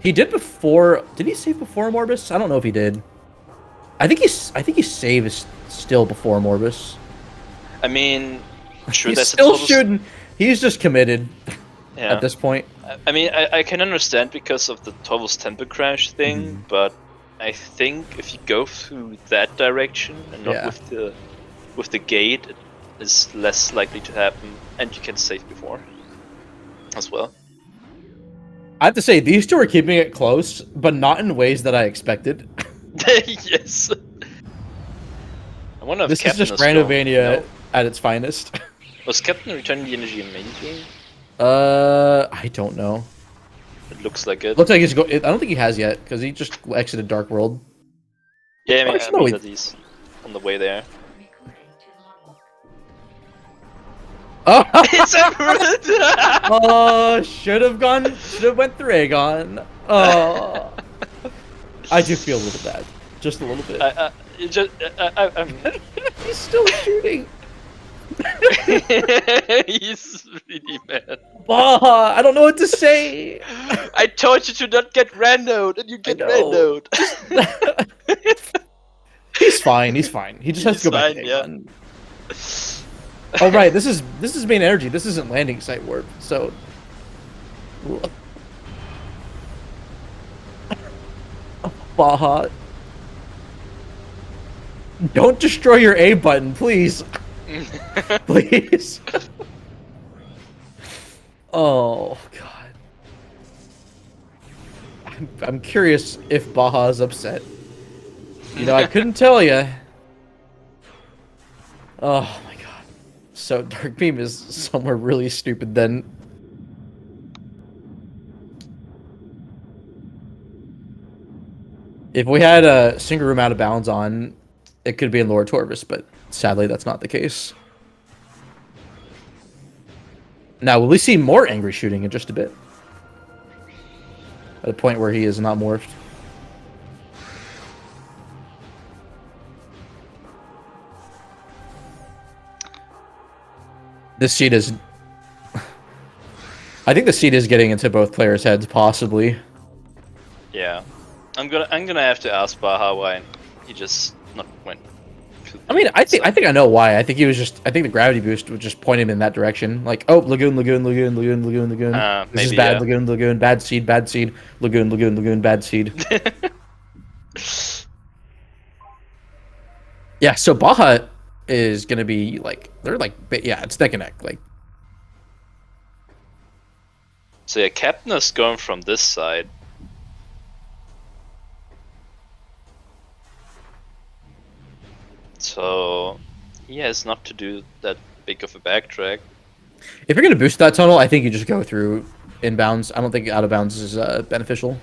He did before... Did he save before Morbus? I don't know if he did. I think his save is still before Morbus. I mean... Sure, he still shouldn't... He's just committed at this point. I mean, I can understand because of the Torvus Temple Crash thing, but I think if you go through that direction and not with the gate, it is less likely to happen, and you can save before as well. I have to say, these two are keeping it close, but not in ways that I expected. Yes. I wonder if this Captain is just Randovania at its finest. Was Captain returning the energy in main game? I don't know. It looks like it. Looks like he's I don't think he has yet, because he just exited Dark World. Yeah, I mean that he's on the way there. Oh! It's Emerald! Oh, should have went through Aegon. Oh. I do feel a little bad. Just a little bit. I'm... He's still shooting. He's really mad. Baja, I don't know what to say. I told you to not get randoed, and you I get know. randoed. He's fine. He's fine. He just has to He's go back to fine, yeah. A1. Oh right, this is main energy. This isn't landing site warp. So Baja, don't destroy your A button, please. Please. Oh god. I'm curious if Baja's upset. You know, I couldn't tell you. Oh my god. So Dark Beam is somewhere really stupid then. If we had a single room out of bounds on, it could be in Lower Torvis, but sadly that's not the case. Now, will we see more angry shooting in just a bit? At a point where he is not morphed. This seed is... I think the seed is getting into both players' heads, possibly. Yeah. I'm gonna have to ask Baja why he just not went. I mean, I think I know why. I think he was just... I think the gravity boost would just point him in that direction. Like, oh, Lagoon, Lagoon, Lagoon, Lagoon, Lagoon, Lagoon. This is bad, yeah. Lagoon, Lagoon, bad seed, Lagoon, Lagoon, Lagoon, bad seed. Yeah, so Baja is gonna be like... They're like... Yeah, it's neck and neck. Like... So yeah, Captain is going from this side. So he has not to do that big of a backtrack. If you're going to boost that tunnel, I think you just go through inbounds. I don't think out of bounds is beneficial.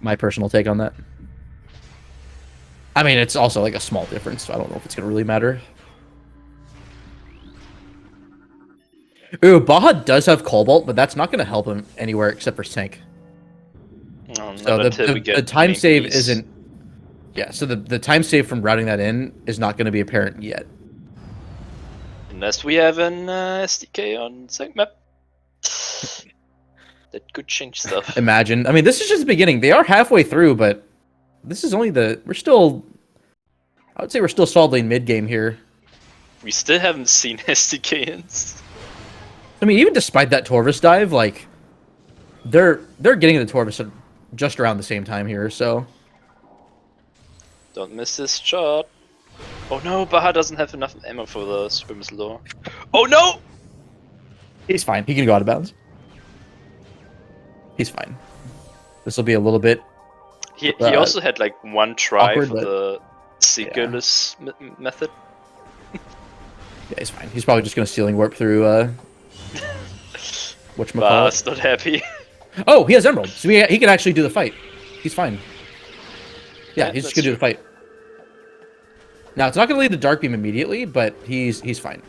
My personal take on that. I mean, it's also like a small difference, so I don't know if it's going to really matter. Ooh, Baja does have Cobalt, but that's not going to help him anywhere except for Sync. No, so the time save isn't... Yeah, so the time save from routing that in is not going to be apparent yet. Unless we have an SDK on Sync map. That could change stuff. Imagine. I mean, this is just the beginning. They are halfway through, but this is only the... We're still... I would say we're still solidly in mid-game here. We still haven't seen SDK-ins. I mean, even despite that Torvis dive, like... They're getting the Torvis at just around the same time here, so... Don't miss this shot. Oh no, Baja doesn't have enough ammo for the Super Missile door. Oh no! He's fine. He can go out of bounds. He's fine. This will be a little bit... He also had like one try awkward, for the Seekerless method. Yeah, he's fine. He's probably just going to Stealing Warp through... whatchamacallit. Baja's not happy. Oh, he has Emerald, so he can actually do the fight. He's fine. Yeah, he's just gonna do the fight. Now it's not gonna lead to Dark Beam immediately, but he's fine.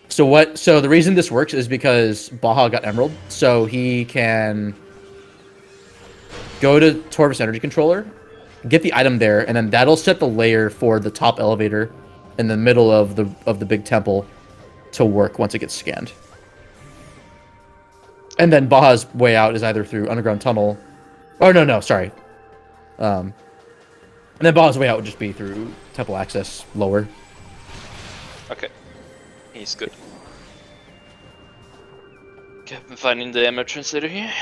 So the reason this works is because Baja got Emerald, so he can go to Torvis Energy Controller, get the item there, and then that'll set the layer for the top elevator in the middle of the big temple to work once it gets scanned. And then Baja's way out is either through underground tunnel, or no, sorry. And then Baja's way out would just be through temple access lower. Okay, he's good. Okay, I'm finding the ammo translator here.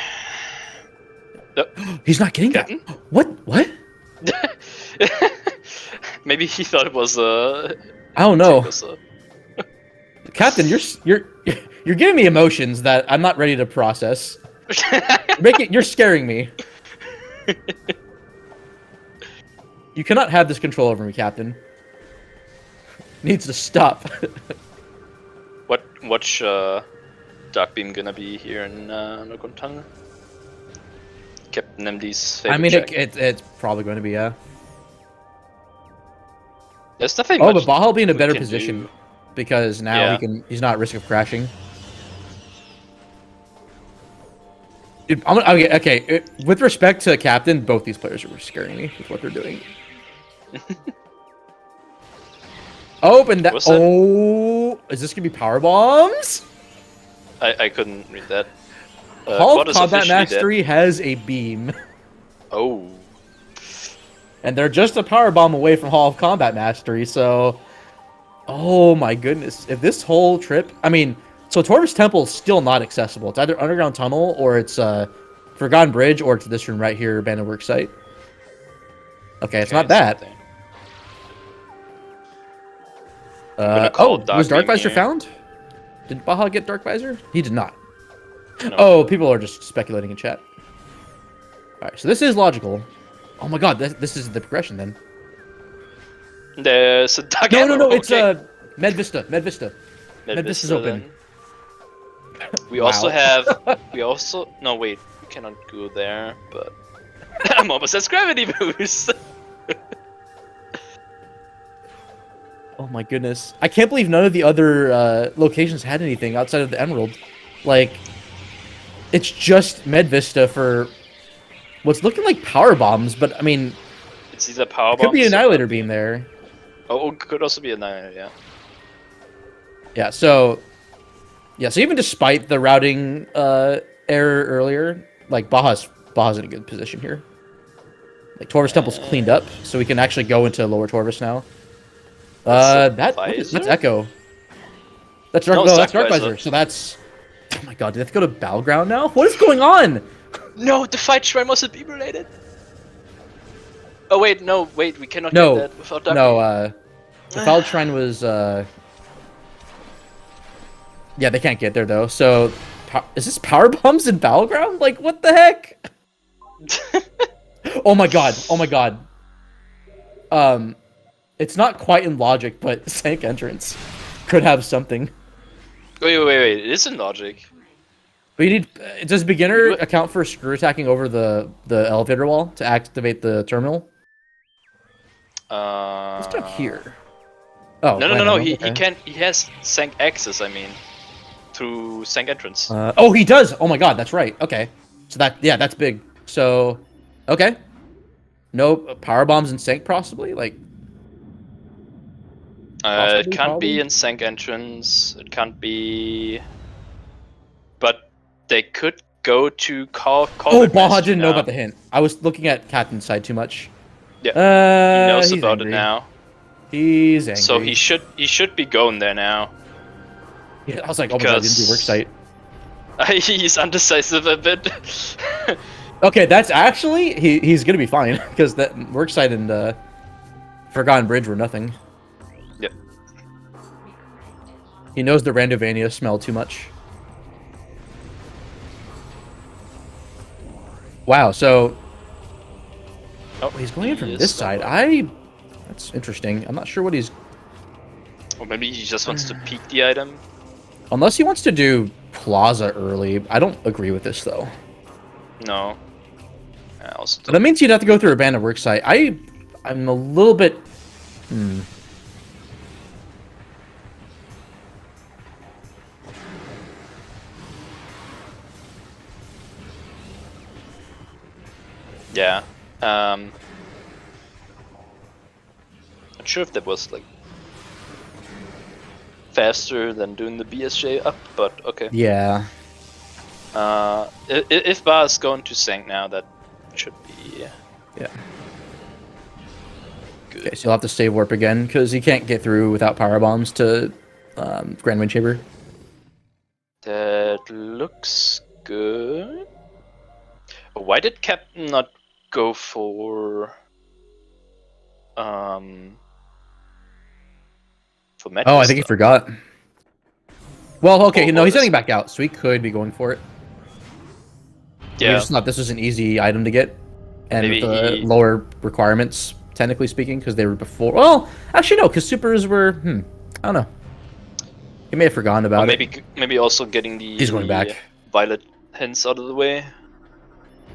Oh. He's not getting that. What? Maybe he thought it was a... I don't know. Captain, you're giving me emotions that I'm not ready to process. You're scaring me. You cannot have this control over me, Captain. Needs to stop. Watch Dark Beam gonna be here in Underground Tunnel? Captain MD's favorite. I mean, it's probably going to be, yeah. There's nothing. Oh, but Baja will be in a better position because now he's not at risk of crashing. Dude, okay. With respect to Captain, both these players are scaring me with what they're doing. Oh, and that. What's that? Oh, is this gonna be power bombs? I couldn't read that. Hall Quad of is Combat officially dead. Mastery has a beam, Oh. and they're just a power bomb away from Hall of Combat Mastery. So, oh my goodness, if this whole trip, I mean, so Torvus Temple is still not accessible. It's either underground tunnel or it's Forgotten Bridge or it's this room right here, abandoned work site. Okay, it's not that. Something. I'm gonna call Was Dark Darkwing Visor here. found? Did Baja get Dark Visor? He did not. No. Oh, people are just speculating in chat. Alright, so this is logical. Oh my god, this is the progression then. There's a dark No, arrow. no, no, it's Okay. Med Vista. Med Vista. Med Vista's open. We Wow. also have. No, wait. We cannot go there, but. I'm almost at gravity boost! Oh my goodness. I can't believe none of the other locations had anything outside of the Emerald. Like, it's just Med Vista for what's looking like power bombs, but I mean, It's either power could be bombs an or Annihilator nothing. beam there. Oh, it could also be a Annihilator, yeah. Yeah, so even despite the routing error earlier, like Baja's in a good position here. Like Torvus Temple's cleaned up, so we can actually go into lower Torvus now. That's Echo. That's Dark. No, that's Dark Visor. So that's. Oh my god, do they have to go to Battleground now? What is going on? No, the fight shrine must be related. Oh wait, no, wait, we cannot No, get that without Darkwing. no. The Foul Shrine was. Yeah, they can't get there though. So, is this power bombs in Battleground? Like, what the heck? Oh my god! Oh my god! It's not quite in logic, but Sank Entrance could have something. Wait, it is in logic. But you need. Does beginner account for screw attacking over the elevator wall to activate the terminal? It's stuck here. Oh No. okay. He can't. He has Sank access. I mean, through Sank entrance. Oh, he does. Oh my god, that's right. Okay, so that's big. So, okay. No power bombs in Sank possibly like. It can't be in Sank entrance. It can't be. But they could go to call. Oh, Baja didn't know about the hint. I was looking at Captain's side too much. Yeah. He knows he's about angry. it now. He's angry. So he should be going there now. Yeah, I was like, oh my god, I didn't do work site. He's undecisive a bit. Okay, that's actually he's gonna be fine because that work site and Forgotten Bridge were nothing. Yep. He knows the Randovania smell too much. Wow, so he's going in from this side. That's interesting. I'm not sure what he's. Or maybe he just wants to peek the item. Unless he wants to do Plaza early. I don't agree with this though. No. That means you'd have to go through abandoned work site. I'm a little bit. Yeah. Not sure if that was like faster than doing the BSJ up, but okay. Yeah. If Bar is going to Sank now, that should be. Yeah. Good. Okay, so you'll have to save warp again because you can't get through without power bombs to Grand Wind Chamber. That looks good. Why did Captain not go for Metroid? Oh, I think he forgot. Well, okay, no, he's this... heading back out, so he could be going for it. Yeah. We just thought this was an easy item to get, and Maybe with the lower requirements, technically speaking, because they were before. Well, actually no, because supers were. I don't know. He may have forgotten about it. Maybe also getting the. He's going back. Violet hints out of the way.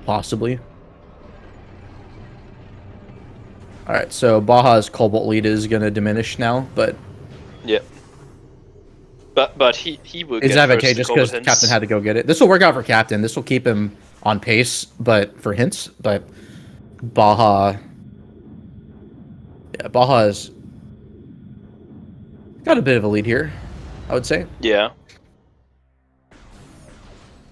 Possibly. All right, so Baja's Cobalt lead is going to diminish now, but. Yeah. But he will. It's advantageous because Captain had to go get it. This will work out for Captain. This will keep him on pace, but for hints, but Baja. Yeah, Baja is. Got a bit of a lead here, I would say. Yeah.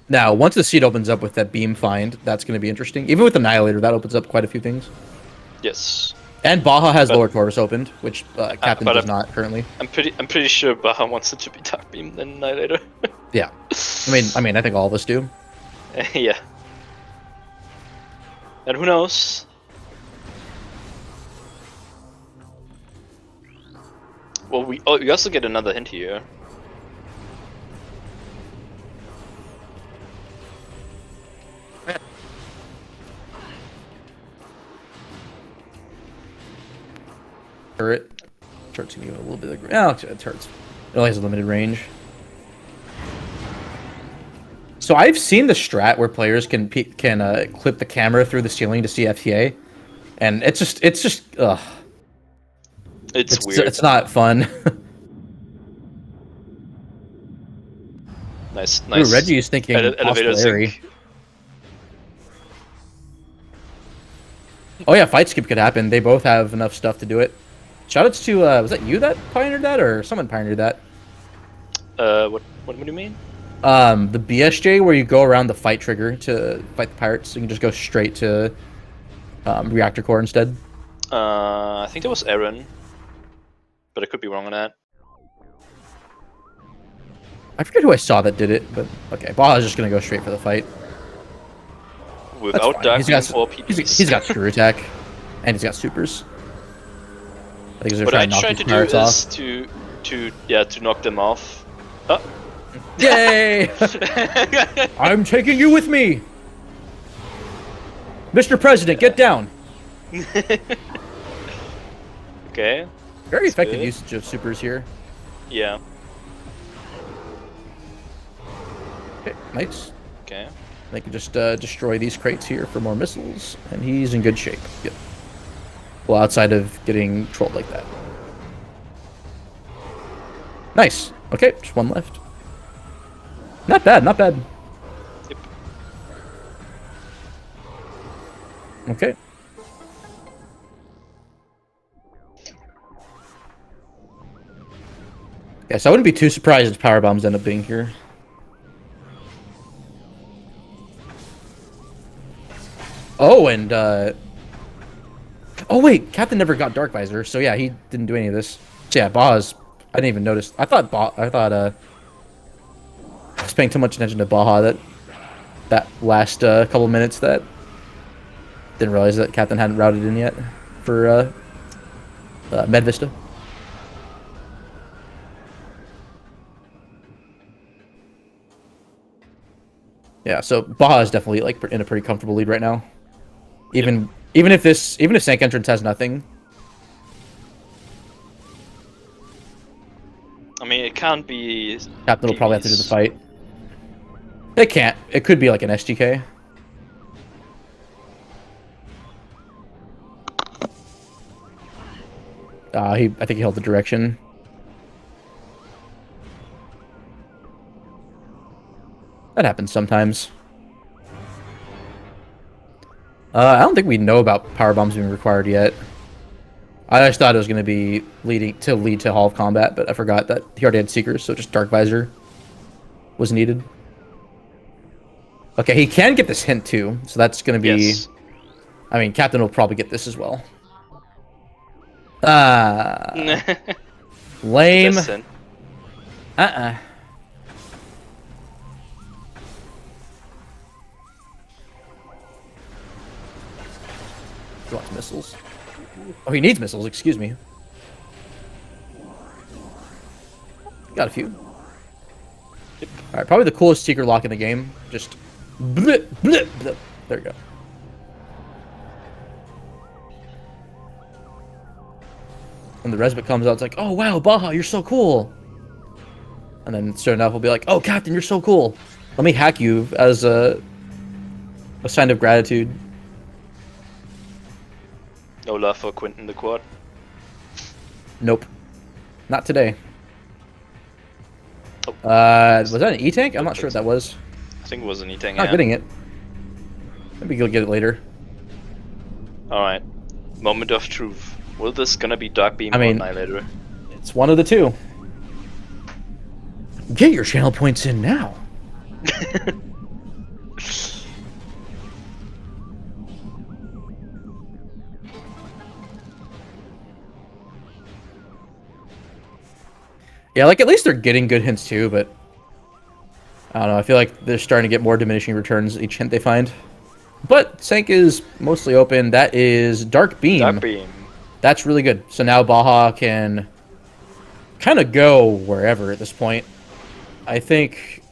Now, once the seed opens up with that beam find, that's going to be interesting. Even with Annihilator, that opens up quite a few things. Yes. And Baja has lower torus opened, which Captain but does not currently. I'm pretty sure Baja wants it to be Dark Beam than Annihilator. Yeah. I mean, I think all of us do. Yeah. And who knows? Well, we also get another hint here. Turret. Turret's gonna give it a little bit of... Oh, it hurts. It only has a limited range. So I've seen the strat where players can clip the camera through the ceiling to see FTA, and it's just ugh. It's weird. It's not fun. Nice. Ooh, Reggie's thinking elevator Larry. Oh yeah, fight skip could happen. They both have enough stuff to do it. Shoutouts to was that you that pioneered that, or someone pioneered that? What do you mean? The BSJ where you go around the fight trigger to fight the pirates, so you can just go straight to reactor core instead. I think that was Aaron, but I could be wrong on that. I forget who I saw that did it, but okay, Baja's just gonna go straight for the fight. Without Dark Beam or PDs. He's got screw attack, and he's got supers. I think he's what I trying tried to do is to knock them off. Oh. Yay! I'm taking you with me, Mr. President. Get down. Okay. Very effective usage of supers here. Yeah. Okay, nice. Okay. They can just destroy these crates here for more missiles, and he's in good shape. Yep. Well, outside of getting trolled like that. Nice. Okay, just one left. Not bad, not bad. Yep. Okay. Yeah, so I wouldn't be too surprised if power bombs end up being here. Oh, and oh wait, Captain never got Dark Visor, so yeah, he didn't do any of this. So yeah, Baja's. I didn't even notice. I thought I was paying too much attention to Baja that last couple minutes that didn't realize that Captain hadn't routed in yet for Med Vista. Yeah, so Baja is definitely like in a pretty comfortable lead right now. Even if Sank Entrance has nothing. I mean, it can't be. Captain will probably have to do the fight. It can't. It could be like an SGK. I think he held the direction. That happens sometimes. I don't think we know about power bombs being required yet. I just thought it was going to be lead to Hall of Combat, but I forgot that he already had Seekers, so just Dark Visor was needed. Okay, he can get this hint too, so that's going to be... Yes. I mean, Captain will probably get this as well. Lame. He wants missiles. Oh, he needs missiles, excuse me. Got a few. Yep. Alright, probably the coolest Seeker lock in the game. Just... blip, blip, blip. There we go. When the Resbit comes out, it's like, oh wow, Baja, you're so cool. And then soon enough, we'll be like, oh, Captain, you're so cool. Let me hack you as a sign of gratitude. No love for Quentin the Quad. Nope. Not today. Oh. Was that an E-Tank? I'm not sure what that was. I think it was an E-Tank, Not getting it. Maybe you'll get it later. Alright. Moment of truth. Will this gonna be Dark Beam or Annihilator? It's one of the two. Get your channel points in now. Yeah, like at least they're getting good hints too, but I don't know. I feel like they're starting to get more diminishing returns each hint they find. But Sank is mostly open. That is Dark Beam. Dark Beam. That's really good. So now Baja can kind of go wherever at this point. I think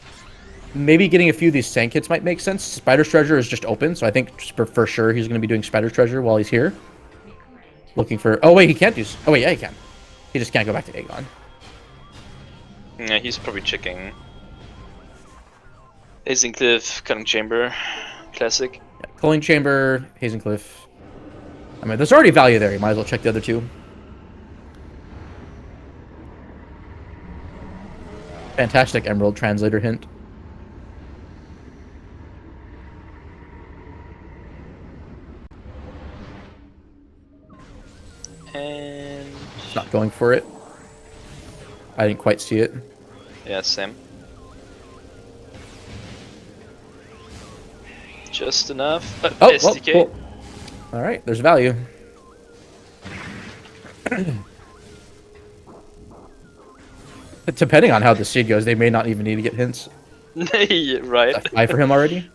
maybe getting a few of these Sank hits might make sense. Spider's Treasure is just open, so I think for sure he's going to be doing Spider's Treasure while he's here. Looking for... Oh, wait, he can't do... Oh, wait, yeah, he can. He just can't go back to Aegon. Yeah, he's probably checking. Hazencliff, Cunning Chamber, classic. Yeah, Culling Chamber, Hazencliff. I mean, there's already value there. You might as well check the other two. Fantastic Emerald Translator hint. And... It's not going for it. I didn't quite see it. yeah, same. Just enough. Oh, SDK. well, cool. All right, there's value. Depending on how the seed goes, they may not even need to get hints. Yeah, right. That's 5 for him already.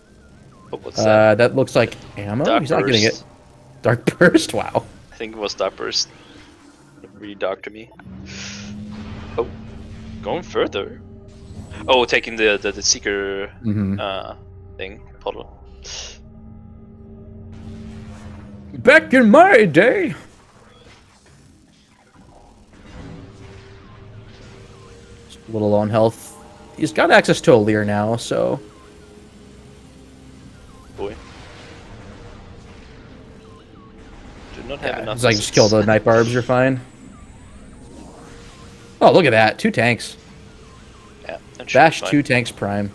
Oh, what's that? That looks like ammo. Dark He's not getting it. Burst. Dark Burst. Wow. I think it was Dark Burst. Really dark to me. Oh, going further. Oh, taking the Seeker thing, portal. Back in my day. Just a little low on health. He's got access to a Leer now, so. Boy. Do not have enough. It's like just kill the Night Barbs, you're fine. Oh, look at that. 2 tanks. Yeah, that should Bash be fine. 2 tanks prime.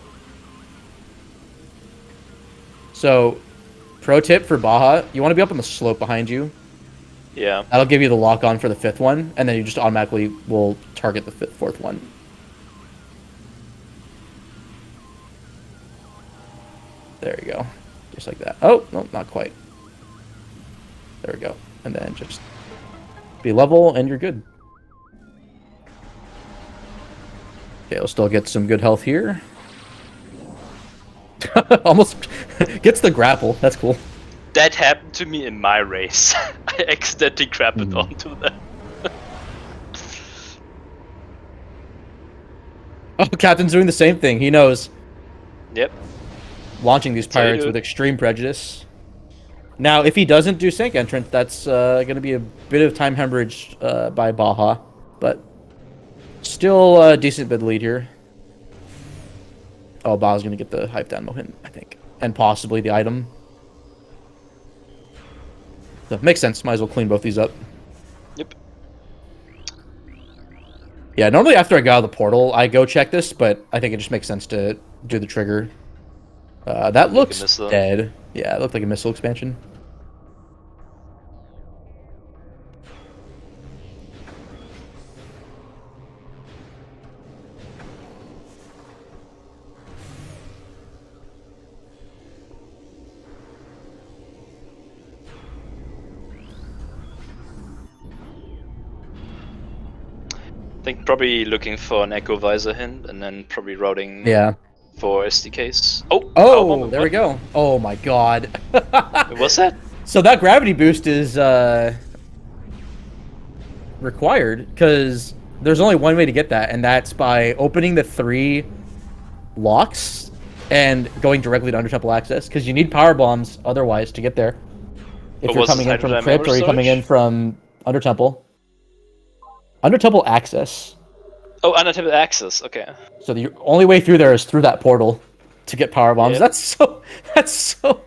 So, pro tip for Baja, you want to be up on the slope behind you. Yeah. That'll give you the lock on for the 5th one, and then you just automatically will target the 4th one. There you go. Just like that. Oh, no, not quite. There we go. And then just be level, and you're good. Okay, we'll still get some good health here. Almost gets the grapple. That's cool. That happened to me in my race. I accidentally grappled onto them. Oh, Captain's doing the same thing. He knows. Yep. Launching these That's how you pirates do with it. extreme prejudice. Now, if he doesn't do Sync Entrant, that's going to be a bit of time hemorrhage by Baja. But still a decent bit of lead here. Oh, Baja's going to get the hype down hint, I think. And possibly the item. So, makes sense. Might as well clean both these up. Yep. Yeah, normally after I go out of the portal, I go check this, but I think it just makes sense to do the trigger. That looks missile. dead. Yeah, it looked like a missile expansion. I think probably looking for an Echo Visor hint and then probably routing Yeah. for SDKs. Oh! Oh, there we go. Oh my god. What's that? So that gravity boost is required because there's only one way to get that, and that's by opening the 3 locks and going directly to Undertemple access, because you need power bombs otherwise to get there. If But you're was coming this in from hydrodynamic Crypt or you're coming in storage? from Undertemple. Undertemple access. Oh, unattended access. Okay. So the only way through there is through that portal to get power bombs. Yep. That's so That's so.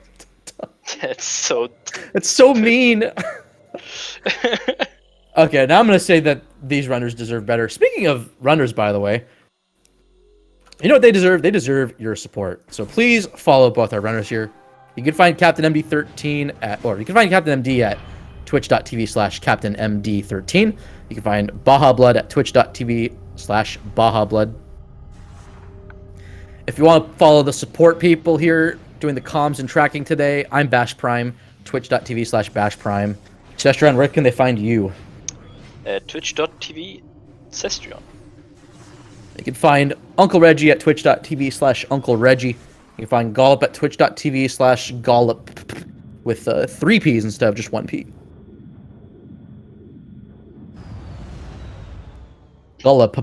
it's so mean. Okay, now I'm going to say that these runners deserve better. Speaking of runners, by the way, you know what they deserve? They deserve your support. So please follow both our runners here. You can find Captain MD13 at, or you can find Captain MD at twitch.tv/CaptainMD13. You can find BajaBlood at twitch.tv/BajaBlood. If you want to follow the support people here doing the comms and tracking today, I'm Bash Prime, twitch.tv/Bash Prime. Sestrion, where can they find you? Twitch.tv Sestrion. You can find Uncle Reggie at twitch.tv/Uncle Reggie. You can find Gollop at twitch.tv/Gollop with 3 P's instead of just 1 P. Gollop.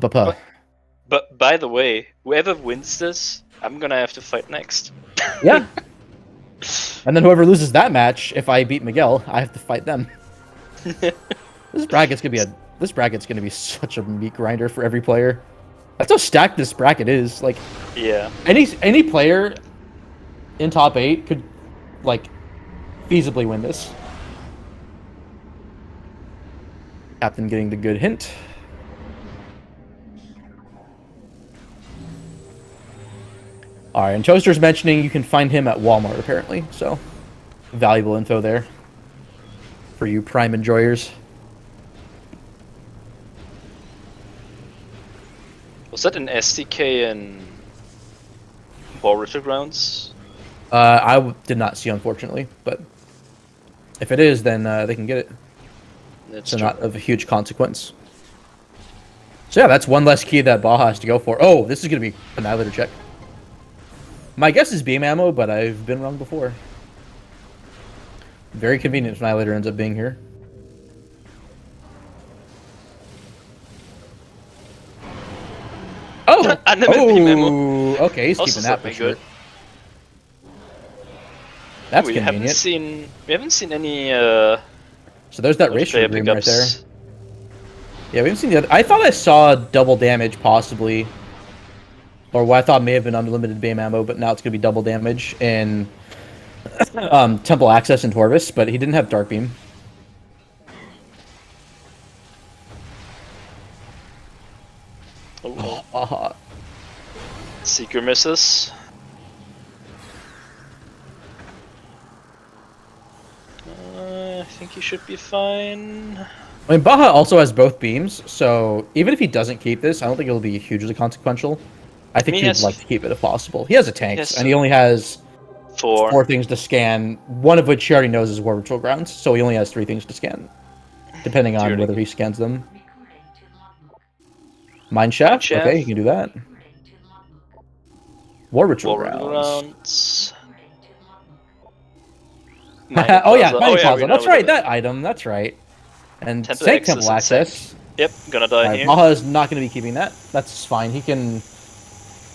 But by the way, whoever wins this, I'm gonna have to fight next. Yeah. And then whoever loses that match, if I beat Miguel, I have to fight them. This bracket's gonna be such a meat grinder for every player. That's how stacked this bracket is. Like, yeah, any player in top 8 could, like, feasibly win this. Captain getting the good hint. Alright, and Toaster's mentioning you can find him at Walmart, apparently. So, valuable info there for you Prime enjoyers. was that an SDK in War Grounds? I did not see, unfortunately, but if it is, then they can get it. That's So true. not of a huge consequence. So yeah, that's one less key that Baja has to go for. Oh, this is going to be Annihilator check. My guess is beam ammo, but I've been wrong before. Very convenient if Annihilator ends up being here. Oh! Beam ammo. Okay, he's Also keeping that for something sure. good. That's we convenient. haven't seen any So there's that ratio multiplayer agreement right there. pickups. Yeah, we haven't seen the other. I thought I saw double damage possibly, or what I thought may have been unlimited beam ammo, but now it's gonna be double damage in Temple Access and Torvis, but he didn't have dark beam. Oh, Seeker misses. I think he should be fine. I mean, Baja also has both beams, so even if he doesn't keep this, I don't think it'll be hugely consequential. I think he he'd has- like to keep it if possible. He has a tank, Yes. and he only has 4 4. things to scan, one of which he already knows is War Ritual Grounds, so he only has 3 things to scan, depending on whether he scans them. Mineshaft? Okay, he can do that. War Ritual Grounds. Oh yeah, Mining Plaza. That's right, that item. That's right. And Temple Sank Access Temple and Access. Yep, gonna die Right, here. Baja is not going to be keeping that. That's fine. He'll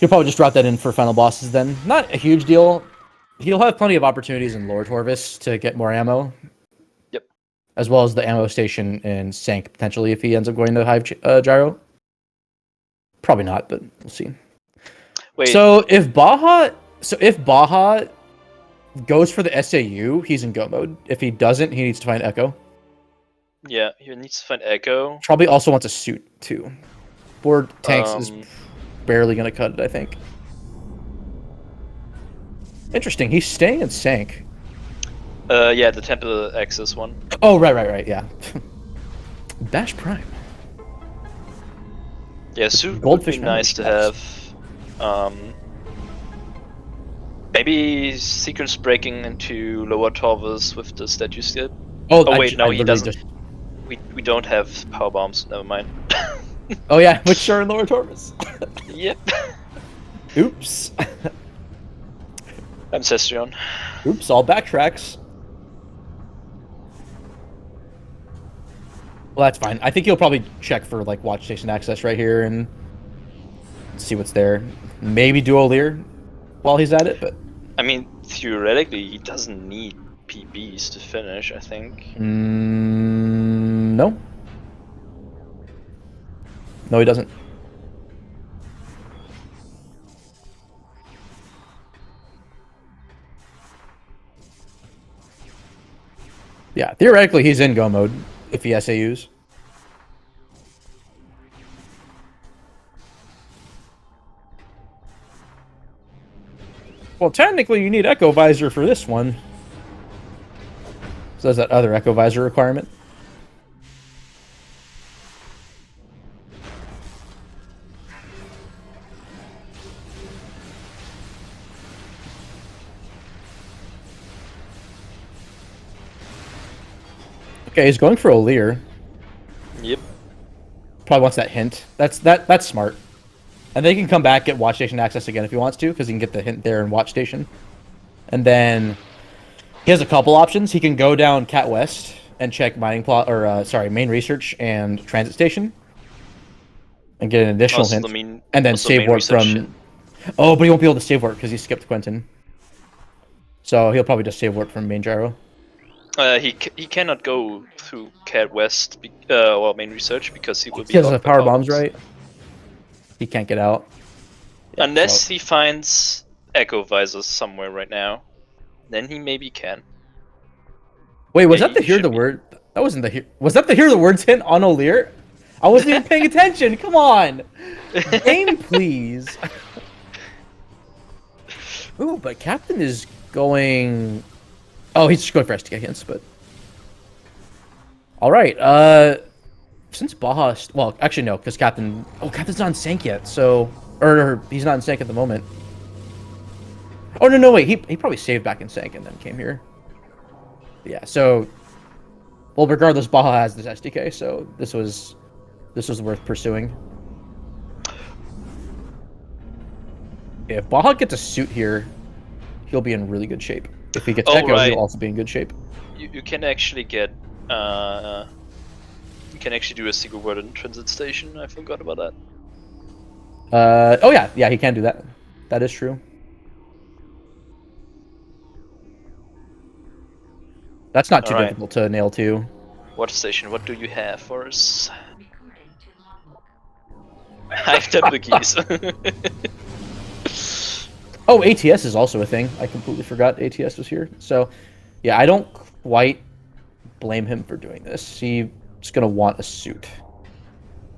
probably just drop that in for final bosses then. Not a huge deal. He'll have plenty of opportunities in Lower Torvis to get more ammo. Yep. As well as the ammo station in Sank, potentially, if he ends up going to Hive Gyro. Probably not, but we'll see. Wait, So if Baja goes for the SAU, he's in go mode. If he doesn't, he needs to find Echo. yeah, he needs to find Echo. Probably also wants a suit too. Board tanks is Um, barely gonna cut it, I think. Interesting. He's staying in Sank. Yeah, the Temple Access one. Oh, right, yeah. Bash Prime. Yeah, suit Goldfish would be nice to have. Maybe sequence breaking into Lower Torvis with the statue skip. Oh, Oh wait, no, he literally doesn't. We don't have power bombs. Never mind. Oh yeah, which are in Lower Torvis. Yep. Oops. I'm Sestrion. Oops, all backtracks. Well, that's fine. I think he'll probably check for like watch station access right here and see what's there. Maybe dual-ear while he's at it, but I mean, theoretically, he doesn't need PBs to finish. I think. no. No, he doesn't. Yeah, theoretically he's in go mode if he SAUs. Well, technically you need Echo Visor for this one. So there's that other Echo Visor requirement. Okay, he's going for a Lear. Yep. Probably wants that hint. That's smart. And then he can come back, get watch station access again if he wants to, because he can get the hint there in watch station. And then he has a couple options. He can go down Cat West and check mining plot, or main research and transit station, and get an additional Also, hint. And then save main warp research. from. Oh, but he won't be able to save warp because he skipped Quentin. So he'll probably just save warp from main gyro. He cannot go through Cat West or main research because he will be He has locked the by power bombs, right? He can't get out. Yeah, Unless so. he finds Echo Visors somewhere right now, then he maybe can. Wait, was Yeah, that the he hear should the be. word? That wasn't the hear. Was that the hear the words hint on O'Lear? I wasn't even paying attention. Come on, game, please. Ooh, but Captain is going. Oh, he's just going for STK hints, but. All right. Since Baja, well, actually no, because Captain. Oh, Captain's not in sync yet, so or he's not in sync at the moment. Oh no, wait, he probably saved back in sync and then came here. Yeah, so. Well, regardless, Baja has this SDK, so this was worth pursuing. If Baja gets a suit here, he'll be in really good shape. If he gets Echo, he'll also be in good shape. You can actually get you can actually do a secret word in transit station. I forgot about that. Oh yeah, he can do that. That is true. That's not too difficult to nail too. Watch station, what do you have for us? I have temple keys. Oh, ATS is also a thing. I completely forgot ATS was here. So, yeah, I don't quite blame him for doing this. He's gonna want a suit.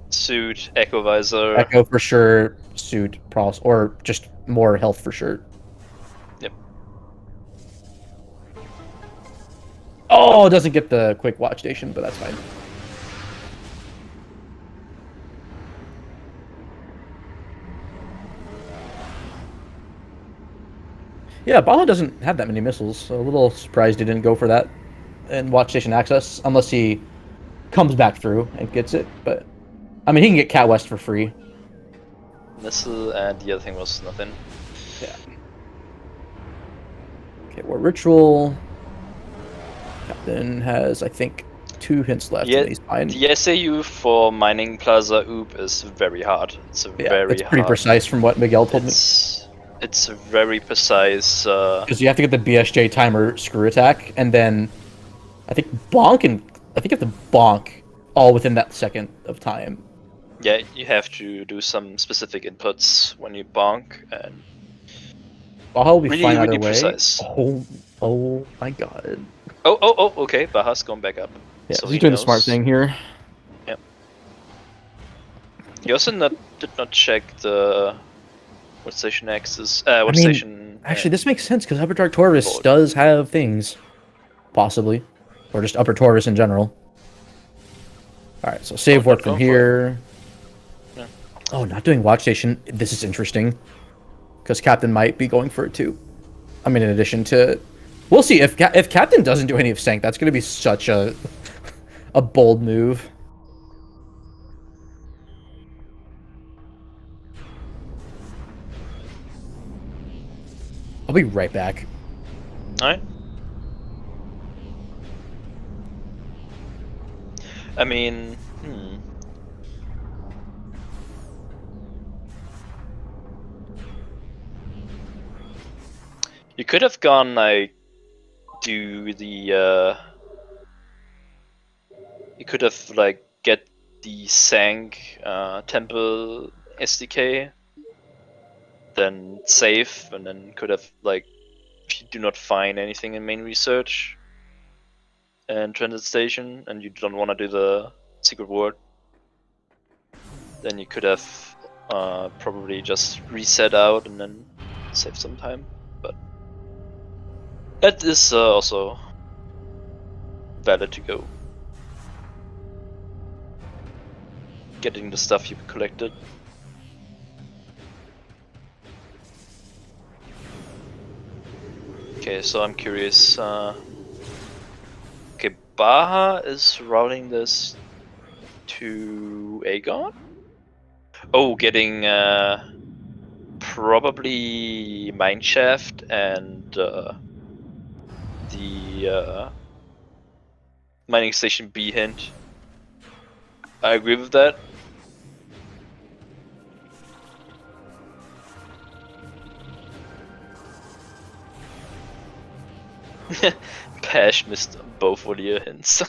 Suit, Echo Visor. Echo for sure, suit, pros, or just more health for sure. Yep. Oh, doesn't get the quick watch station, but that's fine. Yeah, Baja doesn't have that many missiles, so a little surprised he didn't go for that and watch station access, unless he comes back through and gets it. But I mean, he can get Cat West for free. Missile, and the other thing was nothing. Yeah. Okay, War Ritual. Captain has, I think, 2 hints left, and he's fine. The SAU for Mining Plaza Oop is very hard. It's it's pretty precise from what Miguel told me. It's very precise. Because you have to get the BSJ timer screw attack, and then I think bonk, and I think you have to bonk all within that second of time. Yeah, you have to do some specific inputs when you bonk, and Baja will be fine either way. Precise. Oh my god. Oh, okay, Baja's going back up. Yeah, so he's doing the smart thing here. Yep. He also did not check the what station X is. Station? Actually, this makes sense because Upper Dark Taurus does have things, possibly, or just Upper Taurus in general. All right, so save warp from here. Yeah. Oh, not doing watch station. This is interesting because Captain might be going for it too. I mean, in addition to, we'll see if Captain doesn't do any of sync. That's going to be such a bold move. I'll be right back. Alright. I mean, you could have gone like do the you could have like get the Sank temple SDK, then save, and then could have like, if you do not find anything in main research and transit station and you don't want to do the secret word, then you could have probably just reset out and then save some time. But that is also valid to go. Getting the stuff you collected. Okay, so I'm curious. Okay, Baja is routing this to Aegon? Oh, getting probably Mineshaft and the mining station B hint. I agree with that. Pash missed both Olier hints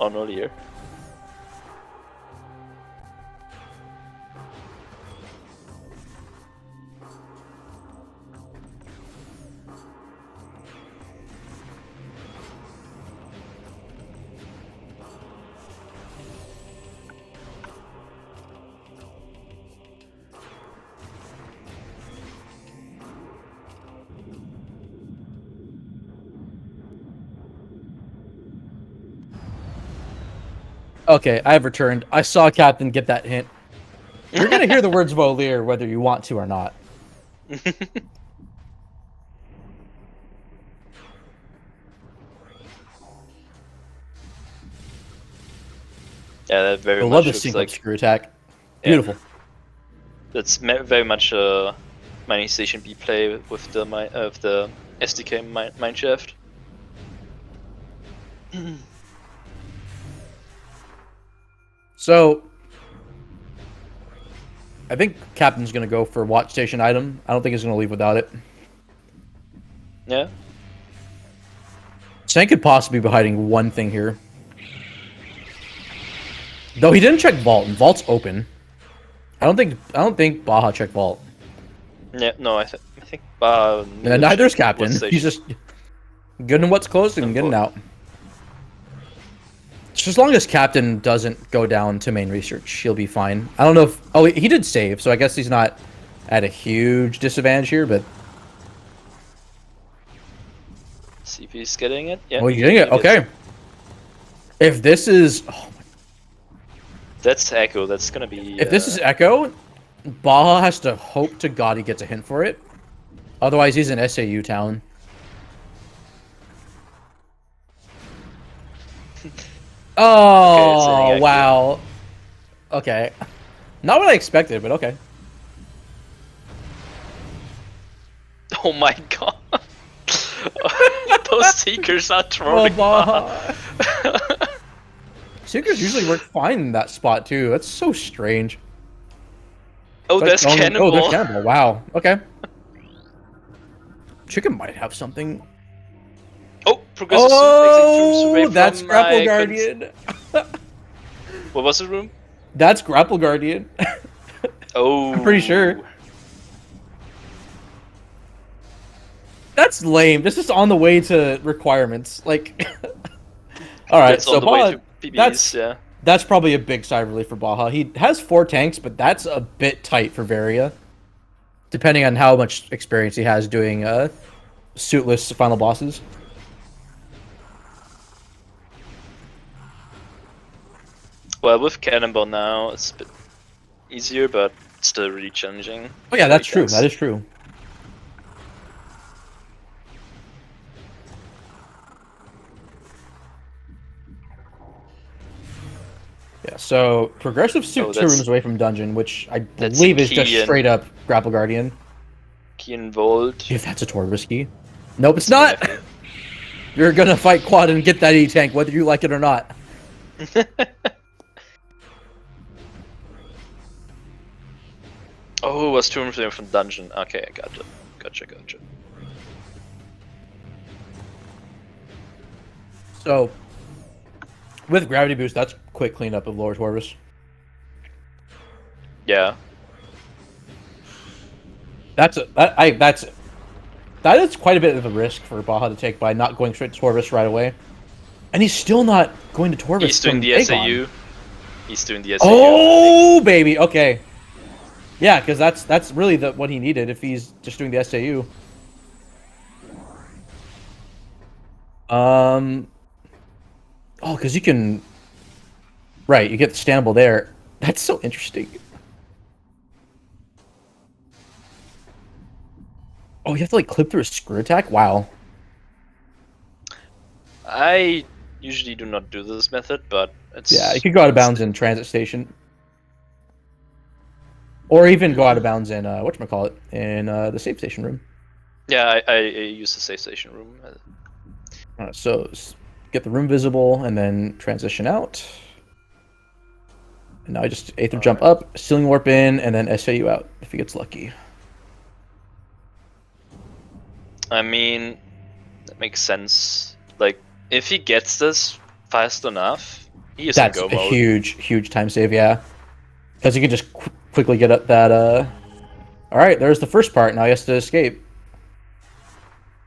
on Olier. Okay, I have returned. I saw Captain get that hint. You're gonna hear the words of O'Lear whether you want to or not. Yeah, that very I much love the looks sync like up screw attack. Beautiful. that's very much a mining station B play with the SDK Mineshaft. So, I think Captain's gonna go for watch station item. I don't think he's gonna leave without it. Yeah. Sank could possibly be hiding one thing here. Though he didn't check vault, and vault's open. I don't think Baja checked vault. Yeah. No, I think And neither's Captain. He's just good in what's closed and good in out. Just as long as Captain doesn't go down to main research, he'll be fine. I don't know if... Oh, he did save, so I guess he's not at a huge disadvantage here, but... See if he's getting it. Yeah. Oh, you're getting it? Okay. If this is... Oh, that's Echo. That's gonna be... if this is Echo, Baja has to hope to God he gets a hint for it. Otherwise, he's an SAU town. Oh, okay, wow. Okay. Not what I expected, but okay. Oh my god. Those Seekers are trolling. Baja. Seekers usually work fine in that spot, too. That's so strange. Oh, there's Cannonball. Oh, there's Cannonball. Wow. Okay. Chicken might have something. Oh, progressive oh, that's Grapple Guardian. What was the room? That's Grapple Guardian. Oh. I'm pretty sure. That's lame. This is on the way to requirements. Like, all right. That's so on the way to PBs, that's probably a big side relief for Baja. He has 4 tanks, but that's a bit tight for Varia, depending on how much experience he has doing suitless final bosses. Well, with Cannonball now, it's a bit easier, but still really challenging. Oh yeah, that's true. That is true. Yeah, so progressive suit 2 rooms away from dungeon, which I believe is just straight up Grapple Guardian. Key and Volt. If that's a Torvis key. Nope, it's not! You're gonna fight Quad and get that E-Tank, whether you like it or not. Oh, it was 2 rooms away from dungeon. Okay, I got it. Gotcha. So, with Gravity Boost, that's quick cleanup of Lower Torvis. Yeah. That is quite a bit of a risk for Baja to take by not going straight to Torvis right away. And he's still not going to Torvis. He's doing the SAU. He's doing the SAU. Oh, baby. Okay. Yeah, because that's really what he needed if he's just doing the SAU. Oh, because you can... Right, you get the standable there. That's so interesting. Oh, you have to, like, clip through a screw attack? Wow. I usually do not do this method, but it's Yeah, you could go out of bounds in transit station. Or even go out of bounds in, whatchamacallit, in the safe station room. Yeah, I use the safe station room. So get the room visible and then transition out. And now I just Aether jump up, Sealing Warp in, and then SAU out if he gets lucky. I mean, that makes sense. Like, if he gets this fast enough, he is That's in a go mode. huge time save, yeah. Because he can just quickly get up that, Alright, there's the first part, now he has to escape.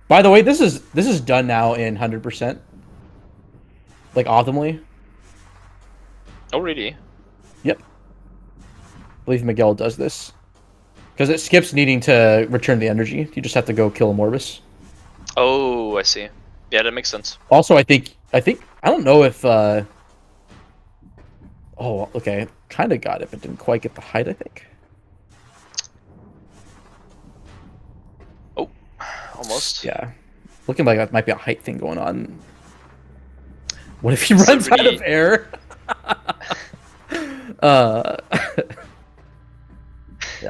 By the way, this is done now in 100%. Like, optimally. Oh, really? Yep. I believe Miguel does this. Because it skips needing to return the energy. You just have to go kill a Morbus. Oh, I see. Yeah, that makes sense. Also, I don't know if, Oh, okay. Kind of got it, but didn't quite get the height, I think. Oh, almost. Yeah. Looking like that might be a height thing going on. What if he runs out of air?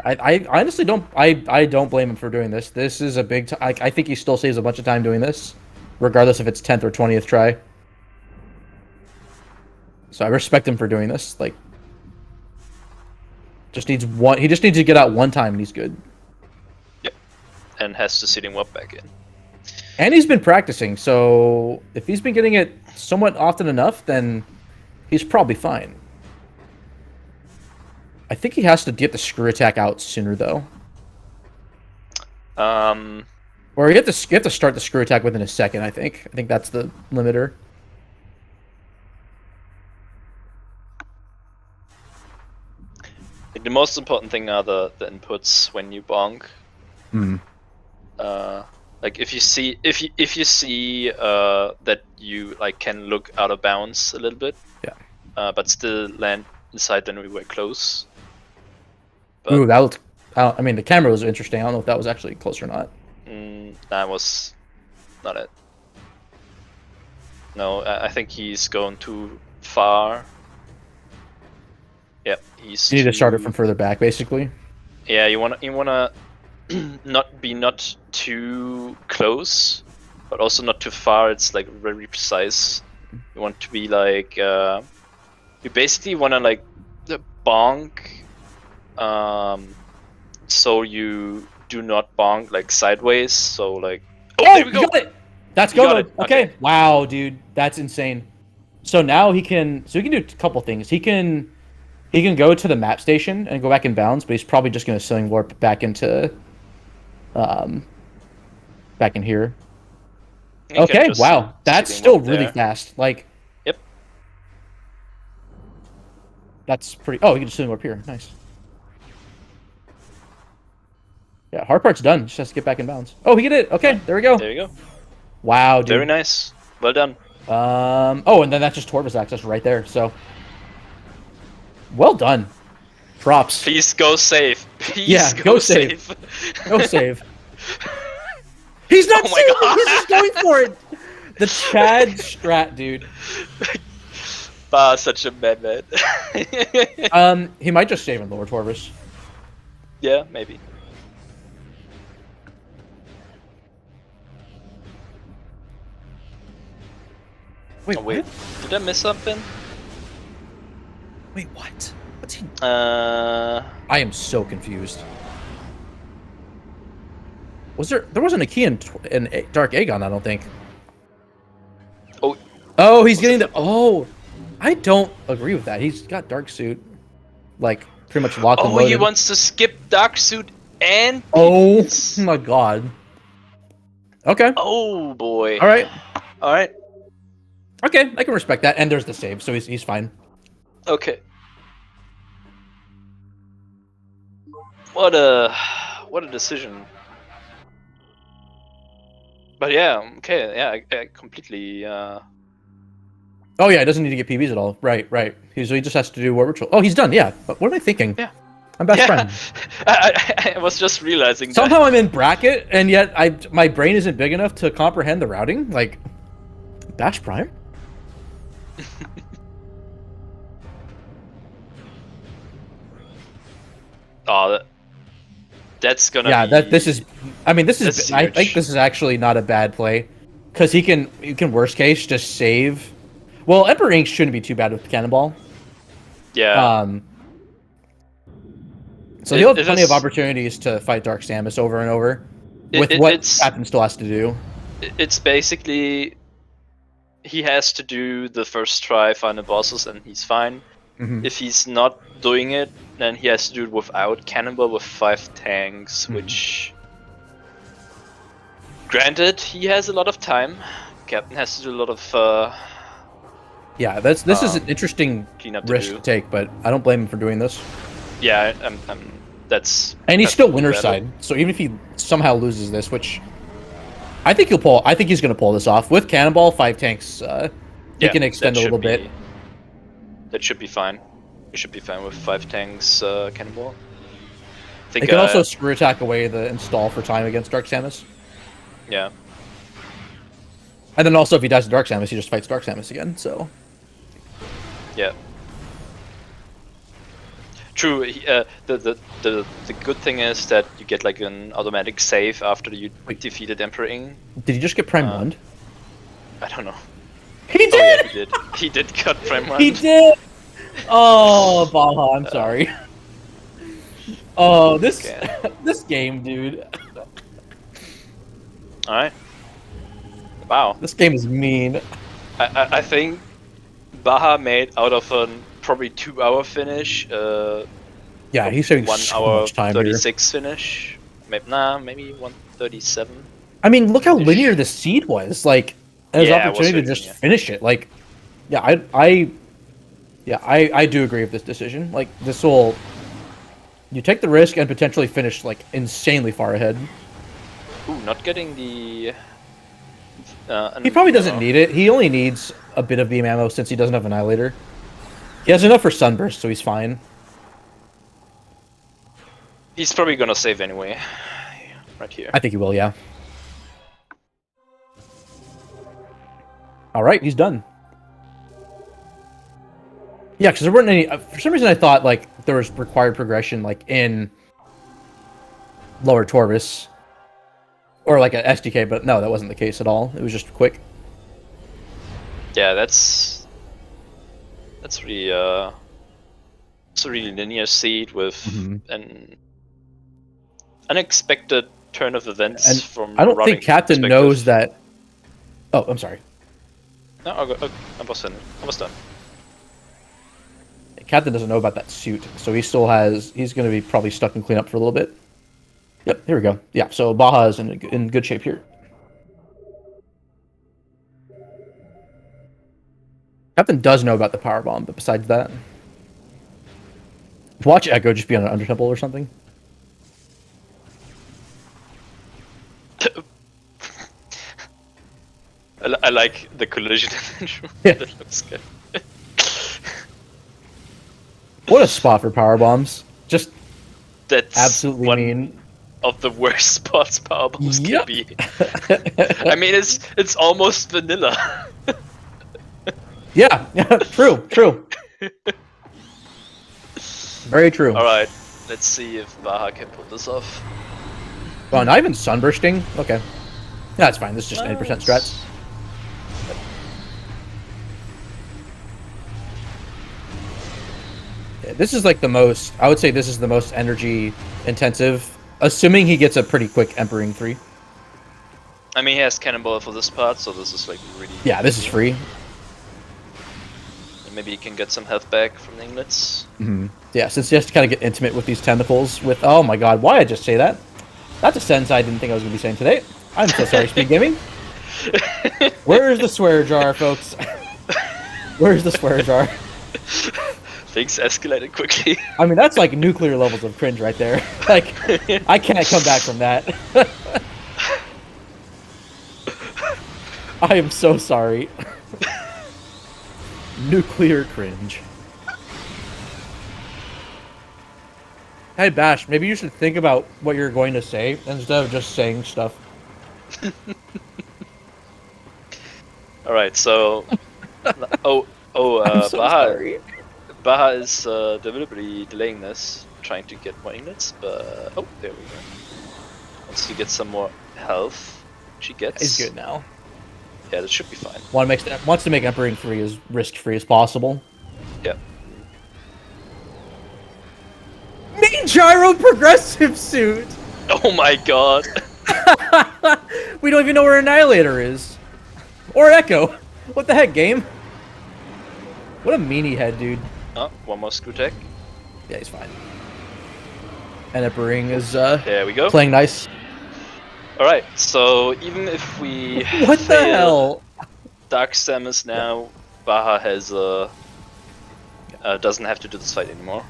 I honestly don't I don't blame him for doing this. This is a big I think he still saves a bunch of time doing this, regardless if it's 10th or 20th try. So I respect him for doing this. Like, just needs one. He just needs to get out one time and he's good. Yep. And has to Sealing Warp back in. And he's been practicing, so if he's been getting it somewhat often enough, then he's probably fine. I think he has to get the screw attack out sooner, though. Or you have to start the screw attack within a second, I think. I think that's the limiter. The most important thing are the inputs when you bonk. Like if you see that you like can look out of bounds a little bit, but still land inside, then we were close. But, ooh, that looked. I mean, the camera was interesting. I don't know if that was actually close or not. That was not it. No, I think he's going too far. Yep, he's. You need to start it from further back, basically. Yeah, you wanna not too close, but also not too far. It's like very precise. You want to be like you basically wanna like bonk, so you do not bonk like sideways. So like, there we go. Got it. That's good. Okay. Wow, dude, that's insane. So now he can do a couple things. He can go to the map station and go back in bounds, but he's probably just going to Sealing Warp back into, back in here. Okay, wow, that's still really fast. Like, yep, that's pretty. Oh, you can just Sealing Warp here. Nice. Yeah, hard part's done. Just has to get back in bounds. Oh, he did it. Okay, there we go. There you go. Wow, dude. Very nice. Well done. Oh, and then that's just Torvus access right there. So, well done. Props. Please go save. Please go save. Go save. He's not saving. He's just going for it. The Chad strat, dude. Such a madman. He might just save in Lord Torvus. Yeah, maybe. Wait, wait. Did I miss something? Wait, what? What's he? I am so confused. There wasn't a key in Dark Aegon, I don't think. Oh, he's getting the. Oh, I don't agree with that. He's got Dark Suit, like pretty much locked and loaded. He wants to skip Dark Suit and. Oh my god. Okay. Oh boy. All right. Okay, I can respect that. And there's the save, so he's fine. Okay. What a decision. But yeah, okay, yeah, I completely. Oh yeah, it doesn't need to get PBs at all. Right. So he just has to do War Ritual. Oh, he's done. Yeah. But what am I thinking? Yeah. I'm best friend. I was just realizing. Somehow I'm in bracket, and yet my brain isn't big enough to comprehend the routing. Like, Bash Prime? Oh, that's gonna Yeah, be. this is. I mean, this is. That's I think huge. this is actually not a bad play, because he can worst case just save. Well, Emperor Ink shouldn't be too bad with Cannonball. Yeah, Um, so he'll have it plenty of is. opportunities to fight Dark Samus over and over, It, with it, what it's Captain still has to do. it's basically he has to do the first try final bosses and he's fine. Hmm. If he's not doing it, then he has to do it without Cannonball with 5 tanks, Hmm. which granted he has a lot of time. Captain has to do a lot of Yeah, this is an interesting cleanup to risk to do. take, but I don't blame him for doing this. Yeah, that's And he's still perfectly winner's valid. side, so even if he somehow loses this, which I think he'll pull, I think he's going to pull this off with Cannonball, 5 tanks. He Yeah, can extend a little bit. That should be fine. We should be fine with 5 tanks Cannonball. I He think can also screw attack away the install for time against Dark Samus. yeah. And then also, if he dies to Dark Samus, he just fights Dark Samus again, so... Yeah. True. The good thing is that you get like an automatic save after you defeated Emperor Ing. Did he just get Prime 1? I don't know. He did! Oh yeah, he did. He did cut Prime 1. He did! Oh, Baja, I'm sorry. Oh, this this game, dude. Alright. Wow. This game is mean. I think Baja made out of a probably 2-hour finish. Yeah, he's saving 1 so hour much time 36 finish. Maybe 1:37. here. I mean, look how linear the seed was. Like, his Yeah, it was opportunity to really just linear. finish it. Like, yeah, I do agree with this decision. Like, this will... You take the risk and potentially finish, like, insanely far ahead. Ooh, not getting the. He probably doesn't need it. He only needs a bit of beam ammo since he doesn't have Annihilator. He has enough for Sunburst, so he's fine. He's probably gonna save anyway. Right here. I think he will, yeah. Alright, he's done. Yeah, because there weren't any... for some reason I thought, like, there was required progression, like, in Lower Torvis. Or, like, an SDK, but no, that wasn't the case at all. It was just quick. Yeah, that's really it's a really linear seed with an unexpected turn of events And from I don't routing think Captain perspective. knows that... Oh, I'm sorry. No, I was done. Captain doesn't know about that suit, so he still has... He's going to be probably stuck in cleanup for a little bit. Yep, here we go. Yeah, so Baja is in good shape here. Captain does know about the power bomb, but besides that... Watch Echo just be on an Under Temple or something. I like the collision. Yeah. That looks good. What a spot for power bombs. Just That's absolutely one mean. of the worst spots power bombs can Yep. be. I mean, it's almost vanilla. Yeah, true. Very true. Alright, let's see if Baja can pull this off. Oh, not even sunbursting? Okay. That's fine, this is just 90% strats. Yeah, this is like the most, I would say this is the most energy intensive, assuming he gets a pretty quick Emperor 3. I mean, he has Cannonball for this part, so this is like really... Yeah, this is free. And maybe he can get some health back from the inglets. Yeah, since he has to kind of get intimate with these tentacles with... Oh my god, why did I just say that? That's a sentence I didn't think I was going to be saying today. I'm so sorry, SpeedGaming. Where's the swear jar, folks? Where's the swear jar? Things escalated quickly. I mean, that's like nuclear levels of cringe right there. Like, I can't come back from that. I am so sorry. Nuclear cringe. Hey, Bash, maybe you should think about what you're going to say instead of just saying stuff. All right, so I'm so sorry. Baja is deliberately delaying this, trying to get more ingots, but oh, there we go. Wants to get some more health. She gets. He's good now. Yeah, that should be fine. Wants to make Emperor 3 as risk-free as possible. Yeah. Main gyro progressive suit. Oh my god. We don't even know where Annihilator is, or Echo. What the heck, game? What a meanie head, dude. Oh, one more screw tech. Yeah, he's fine. And Emperor is There we go. playing nice. All right, so even if we What the fail hell? Dark Samus now, Baja has doesn't have to do this fight anymore.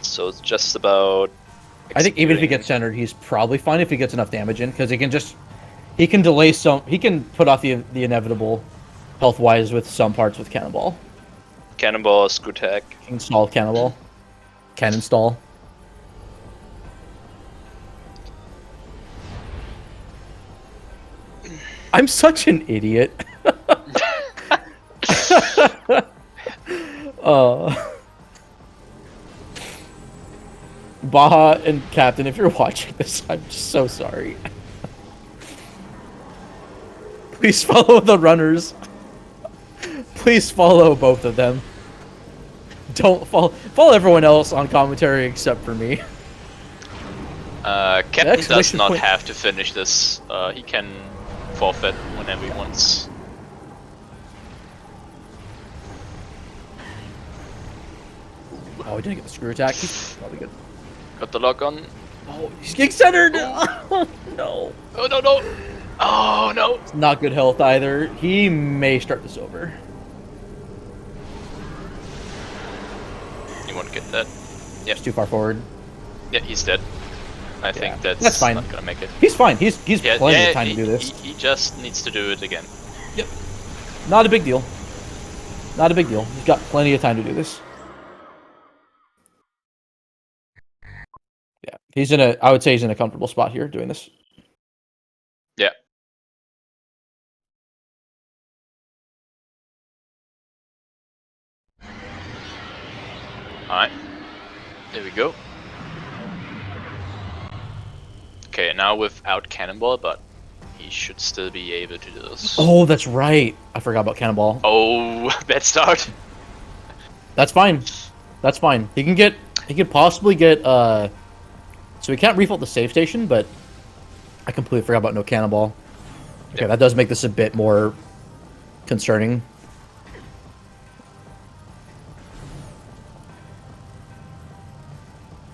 So it's just about. I think even if he gets centered, he's probably fine if he gets enough damage in, because he can delay some. He can put off the inevitable, health wise, with some parts with Cannonball. Cannonball, screw tech. Install Cannonball. Can install. I'm such an idiot. Baja and Captain, if you're watching this, I'm just so sorry. Please follow the runners. Please follow both of them. Don't follow everyone else on commentary except for me. Captain does not have to finish this. He can forfeit whenever he wants. Oh, we didn't get the screw attack. He's probably good. Got the lock on. Oh, he's getting centered! Oh, no. Oh, no, no! Oh, no! It's not good health either. He may start this over. He won't get that. Yeah. He's too far forward. Yeah, he's dead. I think that's fine. not gonna make it. He's fine. He's plenty of time to do this. He just needs to do it again. Yep. Not a big deal. Not a big deal. He's got plenty of time to do this. Yeah. I would say he's in a comfortable spot here doing this. Yeah. Alright. There we go. Okay, now without Cannonball, but he should still be able to do this. Oh, that's right. I forgot about Cannonball. Oh, bad start. That's fine. That's fine. He could possibly get so he can't refill the save station, but I completely forgot about no Cannonball. Okay, that does make this a bit more concerning.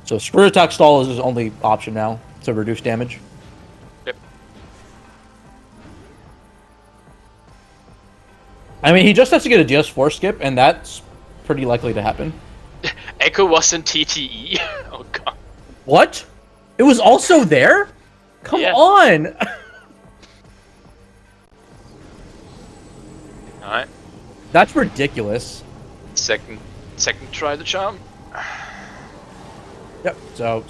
So screw attack stall is his only option now to reduce damage. Yep. I mean, he just has to get a DS4 skip, and that's pretty likely to happen. Echo wasn't TTE. Oh god. What? It was also there? Come on! Alright. That's ridiculous. Second try the charm. Yep. So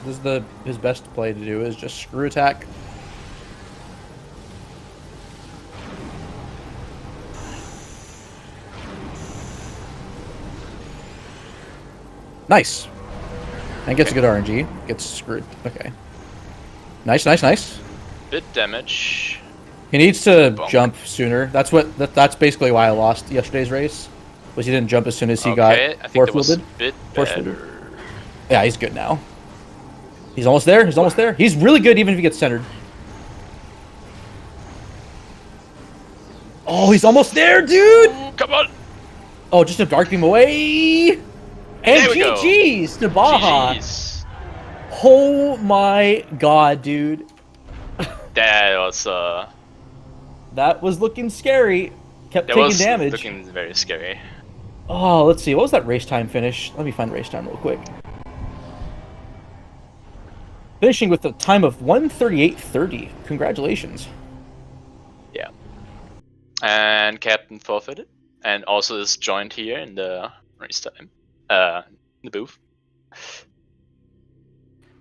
this is his best play to do is just screw attack. Nice. And gets a good RNG. Gets screwed. Okay. Nice, nice, nice. Bit damage. He needs to jump sooner. That's basically why I lost yesterday's race. Was he didn't jump as soon as he got force fielded. Yeah, he's good now. He's almost there. He's almost there. He's really good even if he gets centered. Oh, he's almost there, dude! Come on! Oh, just a dark beam away! And GG's to Baja! GG's. Oh my god, dude. That was looking scary. Kept taking damage. Looking very scary. Oh, let's see. What was that race time finish? Let me find race time real quick. Finishing with a time of 1:38:30. Congratulations. Yeah. And Captain forfeited. And also is joined here in the race time. In the booth.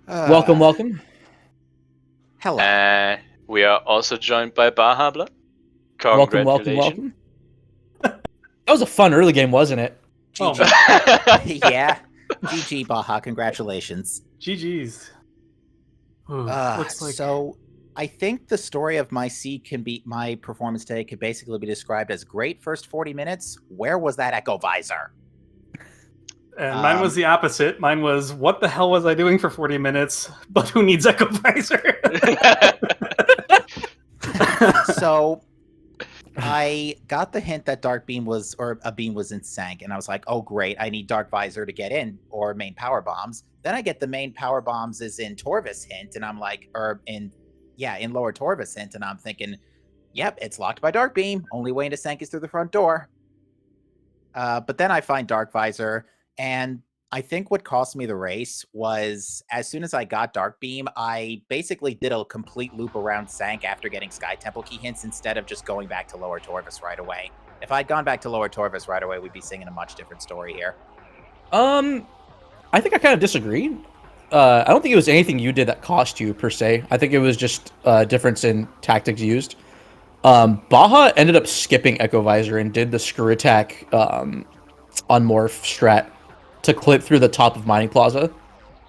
Welcome, welcome. Hello. We are also joined by BajaBlood. Welcome, welcome, Congratulations. welcome. That was a fun early game, wasn't it? Oh, GG. Yeah. GG, Baja. Congratulations. GG's. Ooh, looks like So I think the story of my performance today could basically be described as great first 40 minutes. Where was that Echo Visor? and mine was the opposite. Mine was, what the hell was I doing for 40 minutes? But who needs Echo Visor? So I got the hint that a beam was in Sank, and I was like, oh great, I need Dark Visor to get in, or main power bombs. Then I get the main power bombs is in Torvis hint, and I'm like, in lower Torvis hint, and I'm thinking, yep, it's locked by Dark Beam. Only way into Sank is through the front door. But then I find Dark Visor, and I think what cost me the race was, as soon as I got Dark Beam, I basically did a complete loop around Sank after getting Sky Temple key hints instead of just going back to Lower Torvis right away. If I'd gone back to Lower Torvis right away, we'd be singing a much different story here. I think I kind of disagree. I don't think it was anything you did that cost you, per se. I think it was just a difference in tactics used. Baja ended up skipping Echo Visor and did the screw attack on Morph strat to clip through the top of Mining Plaza.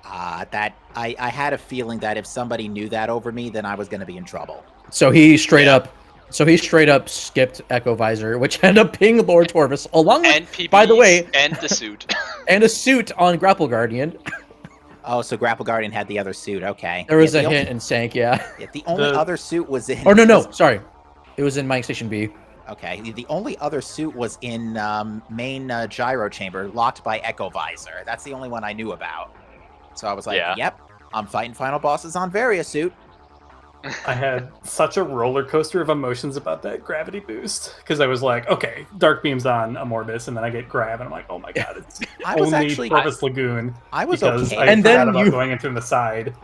I had a feeling that if somebody knew that over me, then I was going to be in trouble. So he straight up skipped Echo Visor, which ended up being Lord Torvis, along with, And PBs, by the way, and the suit. and a suit on Grapple Guardian. Oh, so Grapple Guardian had the other suit. Okay. There was Yeah, a hint in Sank, yeah. the only other suit was in... Or no, sorry. It was in Mining Station B. Okay, the only other suit was in main gyro chamber, locked by Echo Visor. That's the only one I knew about. So I was like, yep, I'm fighting final bosses on Varia suit. I had such a roller coaster of emotions about that gravity boost, because I was like, okay, Dark Beam's on Amorbis, and then I get Grav, and I'm like, oh my god, it's only Torvis Lagoon. I was because okay. I And then forgot about you- going in from the side.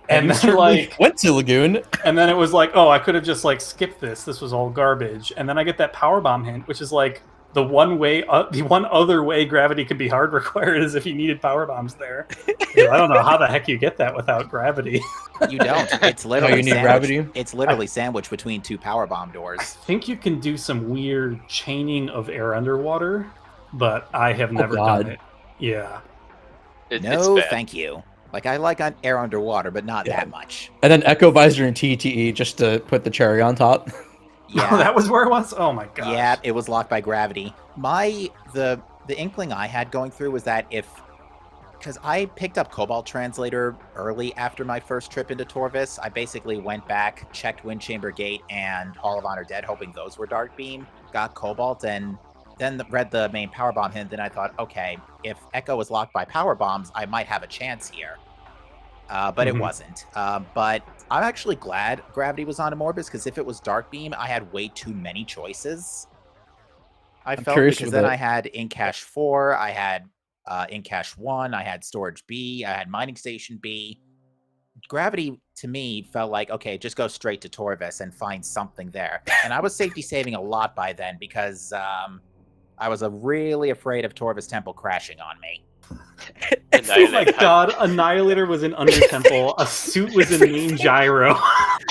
And And then then, like, went to Lagoon. and then it was like, oh, I could have just like skipped this. This was all garbage. And then I get that power bomb hint, which is like the one other way gravity could be hard required is if you needed power bombs there. I don't know how the heck you get that without gravity. You don't. It's literally you need sandwiched. gravity? It's literally sandwiched between two power bomb I doors. think you can do some weird chaining of air underwater, but I have never done it. Yeah. It's No, bad. thank you. Like, I like air underwater, but not that much. And then Echo Visor and TTE just to put the cherry on top. Yeah. Oh, that was where it was? Oh my gosh. Yeah, it was locked by gravity. The inkling I had going through was that because I picked up Cobalt Translator early after my first trip into Torvis, I basically went back, checked Wind Chamber Gate and Hall of Honor Dead, hoping those were Dark Beam, got Cobalt, and then read the main power bomb hint. Then I thought, okay, if Echo was locked by power bombs, I might have a chance here. But it wasn't. But I'm actually glad Gravity was on Amorbis, because if it was Dark Beam, I had way too many choices. I felt, because then I had In Cache 4, I had In Cache 1, I had Storage B, I had Mining Station B. Gravity, to me, felt like, okay, just go straight to Torvis and find something there. And I was safety saving a lot by then, because I was really afraid of Torvis Temple crashing on me. Oh my god, Annihilator was in Under Temple, a suit was in Main Gyro.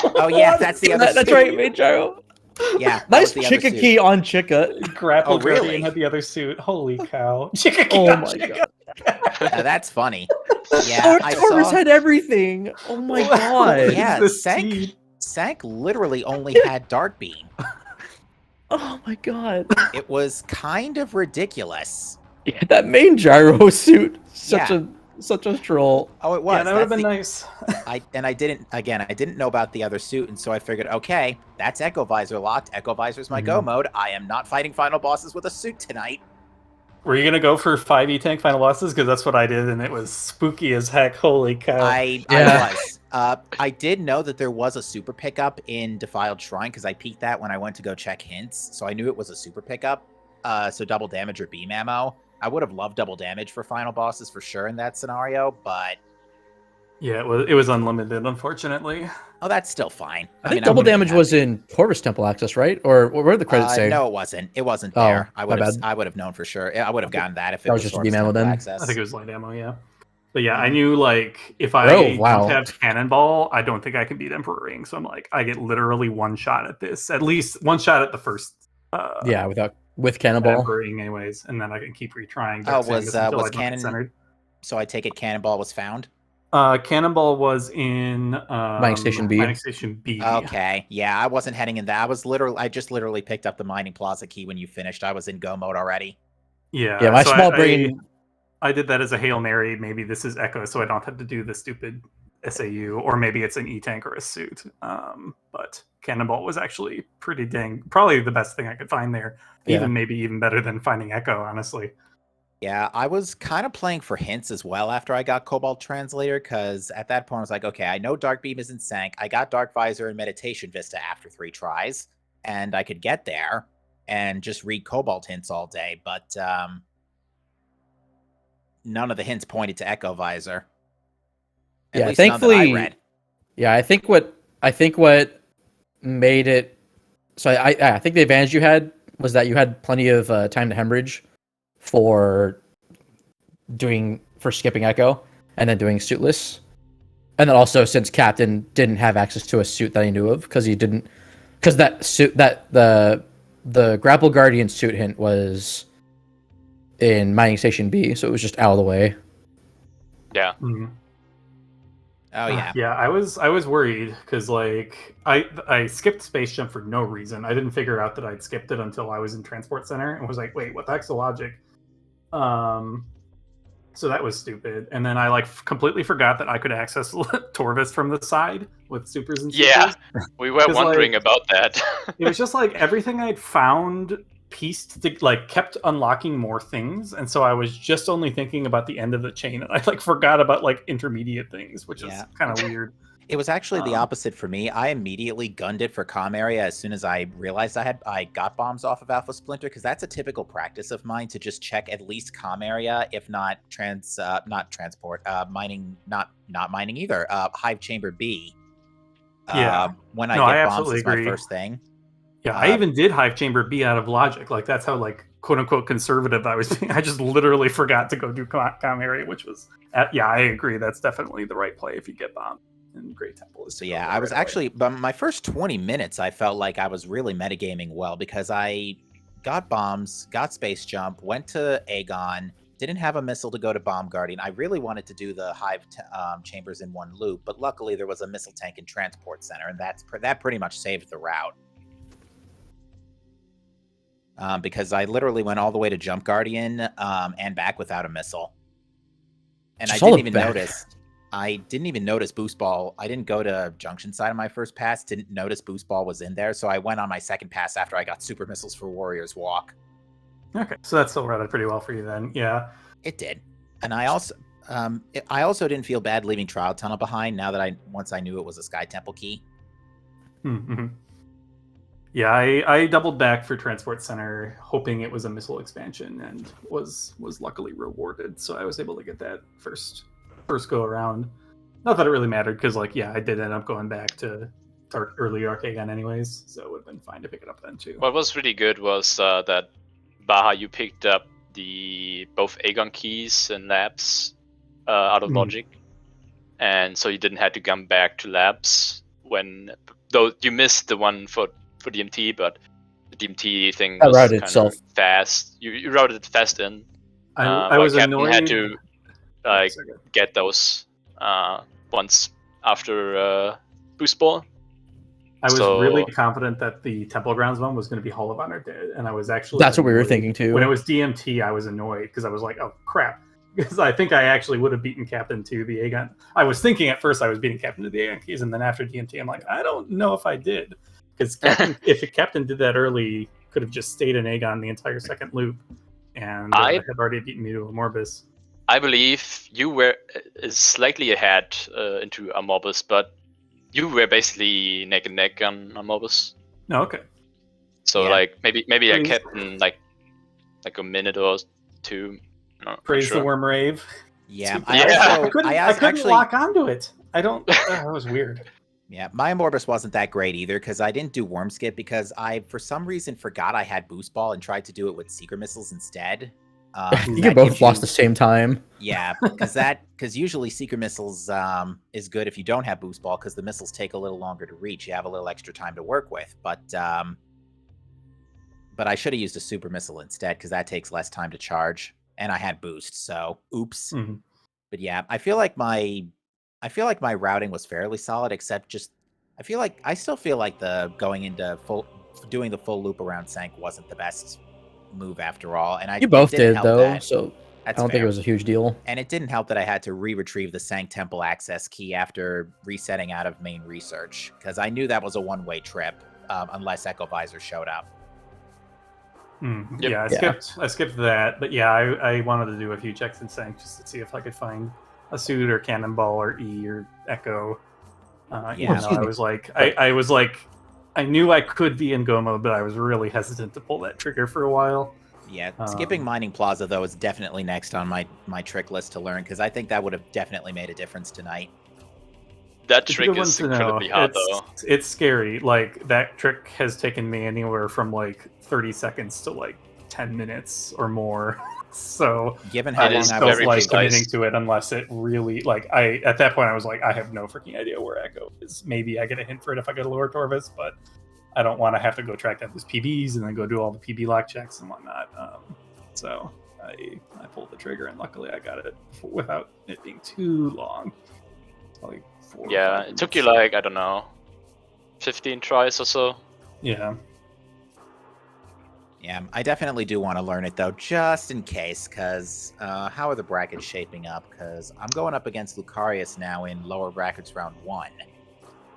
Oh yeah, that's the other That's suit. right, Main Gyro. Yeah. Nice Chica key on Chica. Grapple really? Guardian had the other suit. Holy cow. Chica key Oh on my Chica. god. That's funny. Yeah, I Torvis saw... had everything. Oh my god. Yeah, The Sank, seed. Sank literally only had Dark Beam. Oh my god. It was kind of ridiculous. Yeah, that Main Gyro suit. Such a troll. Oh, it was. Yeah, that would have That's been the- nice. I didn't know about the other suit, and so I figured, okay, that's Echo Visor locked. Echo Visor's my go mode. I am not fighting final bosses with a suit tonight. Were you going to go for 5e tank final bosses? Because that's what I did, and it was spooky as heck. Holy cow. I was. I did know that there was a super pickup in Defiled Shrine, because I peeked that when I went to go check hints, so I knew it was a super pickup. So double damage or beam ammo. I would have loved double damage for final bosses for sure in that scenario, but... Yeah, it was unlimited, unfortunately. Oh, that's still fine. I think mean, double wouldn't be damage happy. was in Torvis Temple Access, right? Or what did the credits say? No, it wasn't. It wasn't Oh, there. my bad. I would have known for sure. I would have gotten that if it That was was just Torvis beam ammo Temple then? Access. I think it was light ammo, yeah. But yeah, I knew like if I Oh, wow. don't have Cannonball, I don't think I can beat Emperor Ring. So I'm like, I get literally one shot at this, at least one shot at the first. Yeah, with At Cannonball. Emperor Ring, anyways, and then I can keep retrying Oh, Dark Samus until I don't get centered. So I take it Cannonball was found? Cannonball was in Mining Station B. Mining Station B. Okay. Yeah, I wasn't heading in that. I just literally picked up the Mining Plaza key when you finished. I was in go mode already. Yeah. Yeah, my so small brain. I did that as a Hail Mary. Maybe this is Echo, so I don't have to do the stupid SAU, or maybe it's an E-Tank or a suit. But Cannonball was actually probably the best thing I could find there. Yeah. Maybe even better than finding Echo, honestly. Yeah, I was kind of playing for hints as well after I got Cobalt Translator, because at that point I was like, okay, I know Dark Beam isn't sank. I got Dark Visor and Meditation Vista after 3 tries, and I could get there and just read Cobalt hints all day, but none of the hints pointed to Echo Visor. At least thankfully, none that I read. Yeah, I think what made it. So I think the advantage you had was that you had plenty of time to hemorrhage for skipping Echo and then doing suitless, and then also since Captain didn't have access to a suit that he knew of because that suit that the Grapple Guardian suit hint was in Mining Station B, so it was just out of the way. Yeah. Mm-hmm. Oh yeah. Yeah, I was worried because like I skipped Space Jump for no reason. I didn't figure out that I'd skipped it until I was in Transport Center and was like, wait, what the heck's the logic? So that was stupid. And then I like completely forgot that I could access Torvis from the side with supers and supers. Yeah, we were wondering about that. It was just like everything I'd found pieced to, like, kept unlocking more things, and so I was just only thinking about the end of the chain, and I like forgot about like intermediate things, which is kind of weird. It was actually the opposite for me. I immediately gunned it for comm area as soon as I realized I got bombs off of Alpha Splinter, because that's a typical practice of mine to just check at least comm area, if not mining, not mining either. Hive Chamber B. When I get bombs is my first thing. Yeah, I even did Hive Chamber B out of logic. Like that's how like quote unquote conservative I was being. I just literally forgot to go do comm area, which was I agree. That's definitely the right play if you get bombed. And Great Temple is so yeah, I was actually, but my first 20 minutes, I felt like I was really metagaming well because I got bombs, got space jump, went to Aegon, didn't have a missile to go to Bomb Guardian. I really wanted to do the Hive chambers in one loop, but luckily there was a missile tank and transport center, and that pretty much saved the route. Because I literally went all the way to Jump Guardian and back without a missile, and I didn't even notice Boost Ball. I didn't go to Junction side on my first pass. Didn't notice Boost Ball was in there, so I went on my second pass after I got super missiles for Warrior's Walk. Okay, so that still routed pretty well for you then. Yeah, it did, and I also didn't feel bad leaving Trial Tunnel behind. Now that once I knew it was a Sky Temple key. Mm-hmm. Yeah, I doubled back for Transport Center, hoping it was a missile expansion, and was luckily rewarded. So I was able to get that first go around. Not that it really mattered, because like I did end up going back to early Arcagon anyways, so it would have been fine to pick it up then too. What was really good was that Baja, you picked up both Aegon keys and labs out of logic, and so you didn't have to come back to labs though you missed the one for DMT, but the DMT thing was routed itself fast. You routed it fast in. I was annoyed. Had to get those once after Boost Ball. I was really confident that the Temple Grounds one was going to be Hall of Honor dead, and I was actually that's what we were thinking too. When it was DMT, I was annoyed because I was like, oh crap. Because I think I actually would have beaten Captain to the Aegon. I was thinking at first I was beating Captain to the Aegon keys, and then after DMT, I'm like, I don't know if I did. Because if Captain did that early, could have just stayed in Aegon the entire second loop, and I had already beaten me to Amorbus. I believe you were slightly ahead into Amorbus, but you were basically neck and neck on Amorbus. No, okay. So like maybe I kept in like a minute or two. Praise the Worm Rave. Yeah, I couldn't lock onto it. I don't. That was weird. Yeah, my Amorbus wasn't that great either because I didn't do Worm Skip because I, for some reason, forgot I had Boost Ball and tried to do it with Secret Missiles instead. You get both lost at the same time. Yeah, because usually Seeker Missiles is good if you don't have Boost Ball, because the missiles take a little longer to reach. You have a little extra time to work with. But I should have used a Super Missile instead, because that takes less time to charge, and I had Boost. So, oops. Mhm. But yeah, I feel like my routing was fairly solid, except just I still feel like the doing the full loop around Sank wasn't the best move after all. And You both it didn't did help though, that. so I That's don't think it fair. was a huge deal. And it didn't help that I had to retrieve the Sank Temple access key after resetting out of main research, because I knew that was a one-way trip unless Echo Visor showed up. Mm, Yep. Yeah, I skipped that, but yeah, I wanted to do a few checks in Sank just to see if I could find a suit or cannonball or E or Echo. Even though I was like, I knew I could be in Go mode, but I was really hesitant to pull that trigger for a while. Yeah, skipping Mining Plaza though is definitely next on my trick list to learn, because I think that would have definitely made a difference tonight. That It's a trick good one is to incredibly know. hard, though. It's scary. Like, that trick has taken me anywhere from like 30 seconds to like 10 minutes or more. So Given how It long is I I was felt very like precise. committing to it unless it really like at that point I was like, I have no freaking idea where Echo is. Maybe I get a hint for it if I go to Lower Torvis, but I don't want to have to go track down those PBs and then go do all the PB lock checks and whatnot. So I pulled the trigger, and luckily I got it without it being too long. Like 4 or Yeah, 5 it took you minutes. like, I don't know, 15 tries or so. Yeah. Yeah, I definitely do want to learn it though, just in case, because how are the brackets shaping up? Because I'm going up against Lucarius now in lower brackets round 1.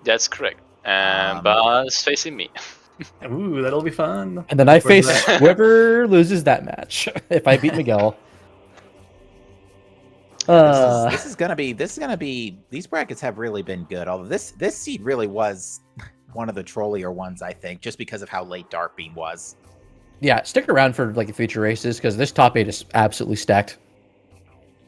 That's correct. And Um, Bas is facing me. Ooh, that'll be fun. And then I Look forward to face that. whoever loses that match if I beat Miguel. this is gonna be these brackets have really been good. Although this seed really was one of the trollier ones, I think, just because of how late Dark Beam was. Yeah, stick around for like the future races because this top 8 is absolutely stacked.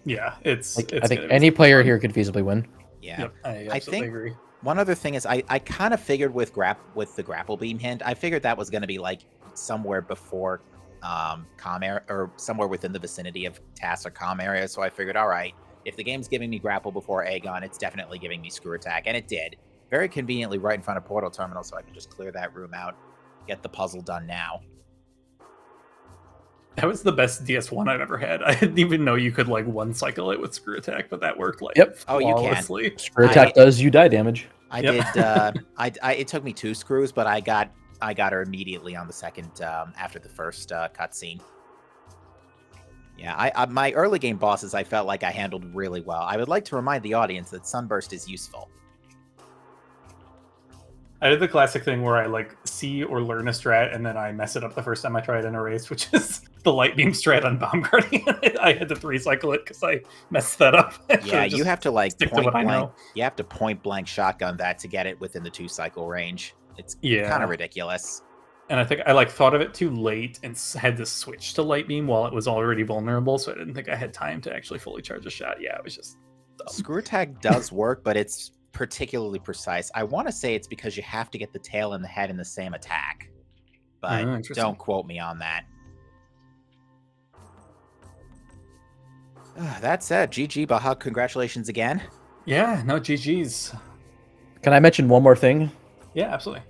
Yeah, it's Like it's I think gonna be any super player fun. here could feasibly win. Yeah. Yep, I I absolutely think agree. one other thing is I kind of figured with the grapple beam hint, I figured that was going to be like somewhere before com area, or somewhere within the vicinity of TAS or com area. So I figured, all right, if the game's giving me grapple before Aegon, it's definitely giving me screw attack, and it did. Very conveniently right in front of Portal Terminal, so I can just clear that room out, get the puzzle done now. That was the best DS1 I've ever had. I didn't even know you could like one cycle it with screw attack, but that worked like Yep. Oh, you can. flawlessly. Screw attack does you die damage. I Yep. did. It took me 2 screws, but I got her immediately on the second after the first cutscene. Yeah, I my early game bosses I felt like I handled really well. I would like to remind the audience that Sunburst is useful. I did the classic thing where I like see or learn a strat and then I mess it up the first time I try it in a race, which is the light beam strat on Bomb Guardian. I had to 3-cycle it because I messed that up. Yeah, you have to like stick to point what I blank. know. You have to point blank shotgun that to get it within the 2-cycle range. It's kind of ridiculous. And I think I like thought of it too late and had to switch to light beam while it was already vulnerable, so I didn't think I had time to actually fully charge a shot. Yeah, it was just dumb. Screw attack does work, but it's particularly precise. I want to say it's because you have to get the tail and the head in the same attack, but Interesting. don't quote me on that. That said, GG Baja, congratulations again. Yeah, no GG's. Can I mention one more thing? Yeah, absolutely.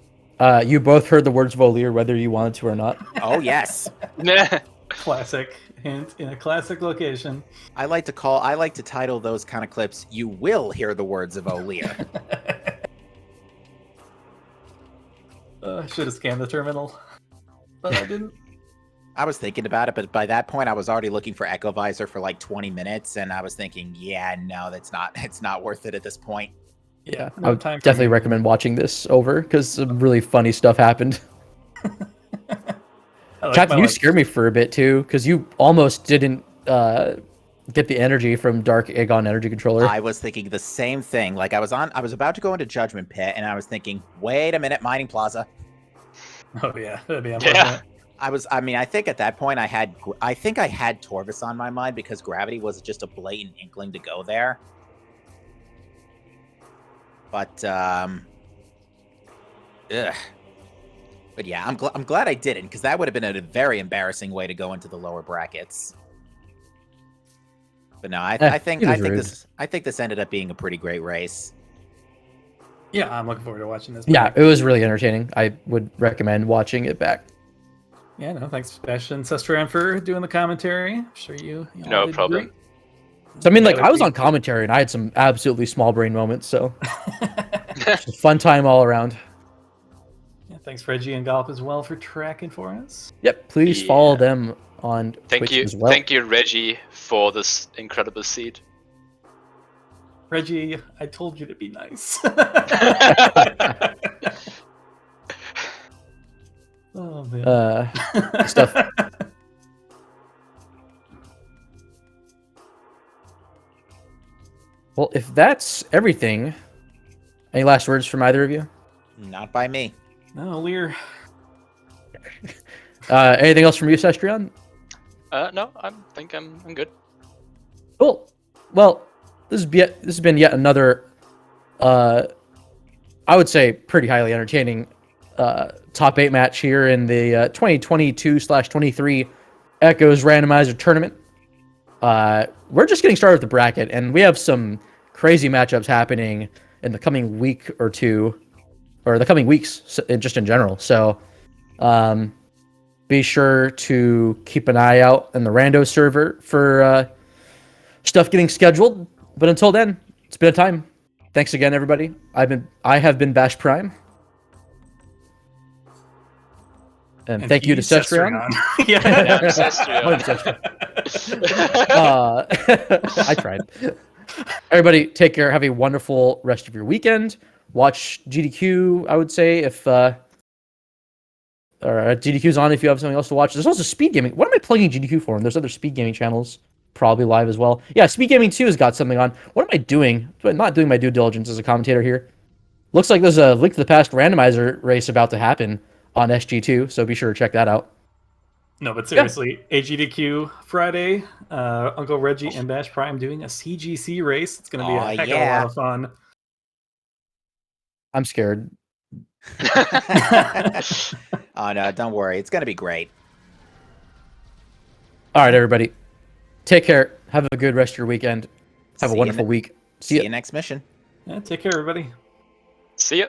You both heard the words of O'Lear whether you wanted to or not. Oh yes. Classic hint in a classic location. I like to title those kind of clips, "You will hear the words of O'Lear." I should have scanned the terminal, but I didn't. I was thinking about it, but by that point I was already looking for Echo Visor for like 20 minutes, and I was thinking, yeah, no, it's not worth it at this point. Yeah, I no would time for definitely me. recommend watching this over because some really funny stuff happened. I like Chat, my, you like, scared me for a bit too because you almost didn't get the energy from Dark Aegon Energy Controller. I was thinking the same thing. Like I was about to go into Judgment Pit, and I was thinking, wait a minute, Mining Plaza. Oh yeah, that'd be Yeah. unfortunate. I think at that point I had Torvis on my mind because Gravity was just a blatant inkling to go there. But ugh. But yeah, I'm glad I didn't, because that would have been a very embarrassing way to go into the lower brackets. But no, I think he was rude. this ended up being a pretty great race. Yeah, I'm looking forward to watching this. Yeah, it was really entertaining. I would recommend watching it back. Yeah, no, thanks, Sebastian and Sestran, for doing the commentary. I'm sure you all No did problem. great. So I mean, like Yeah, I was on commentary and I had some absolutely small brain moments. So it's a fun time all around. Yeah, thanks, Reggie and Golf, as well, for tracking for us. Yep, please follow them on Twitch as well. Thank you, Reggie, for this incredible seed. Reggie, I told you to be nice. Oh man. Stuff. Well, if that's everything, any last words from either of you? Not by me. No, Lear. Anything else from you, Sestrion? No, I think I'm good. Cool. Well, this has been yet another, I would say, pretty highly entertaining top 8 match here in the 2022/23 Echoes Randomizer Tournament. We're just getting started with the bracket, and we have some crazy matchups happening in the coming week or two, or the coming weeks, just in general. So be sure to keep an eye out in the Rando server for stuff getting scheduled. But until then, it's been a time. Thanks again, everybody. I have been Bash Prime. And thank you to Sestrion. Yeah. I tried. Everybody, take care. Have a wonderful rest of your weekend. Watch GDQ, I would say, if GDQ's on if you have something else to watch. There's also SpeedGaming. What am I plugging GDQ for? And there's other SpeedGaming channels probably live as well. Yeah, SpeedGaming 2 has got something on. What am I doing? I'm not doing my due diligence as a commentator here. Looks like there's a Link to the Past randomizer race about to happen on SG2, so be sure to check that out. No, but seriously, AGDQ Friday, Uncle Reggie and Bash Prime doing a CGC race. It's going to be a heck of a lot of fun. I'm scared. Oh, no, don't worry. It's going to be great. All right, everybody. Take care. Have a good rest of your weekend. Have a wonderful week. See you next mission. Yeah, take care, everybody. See ya.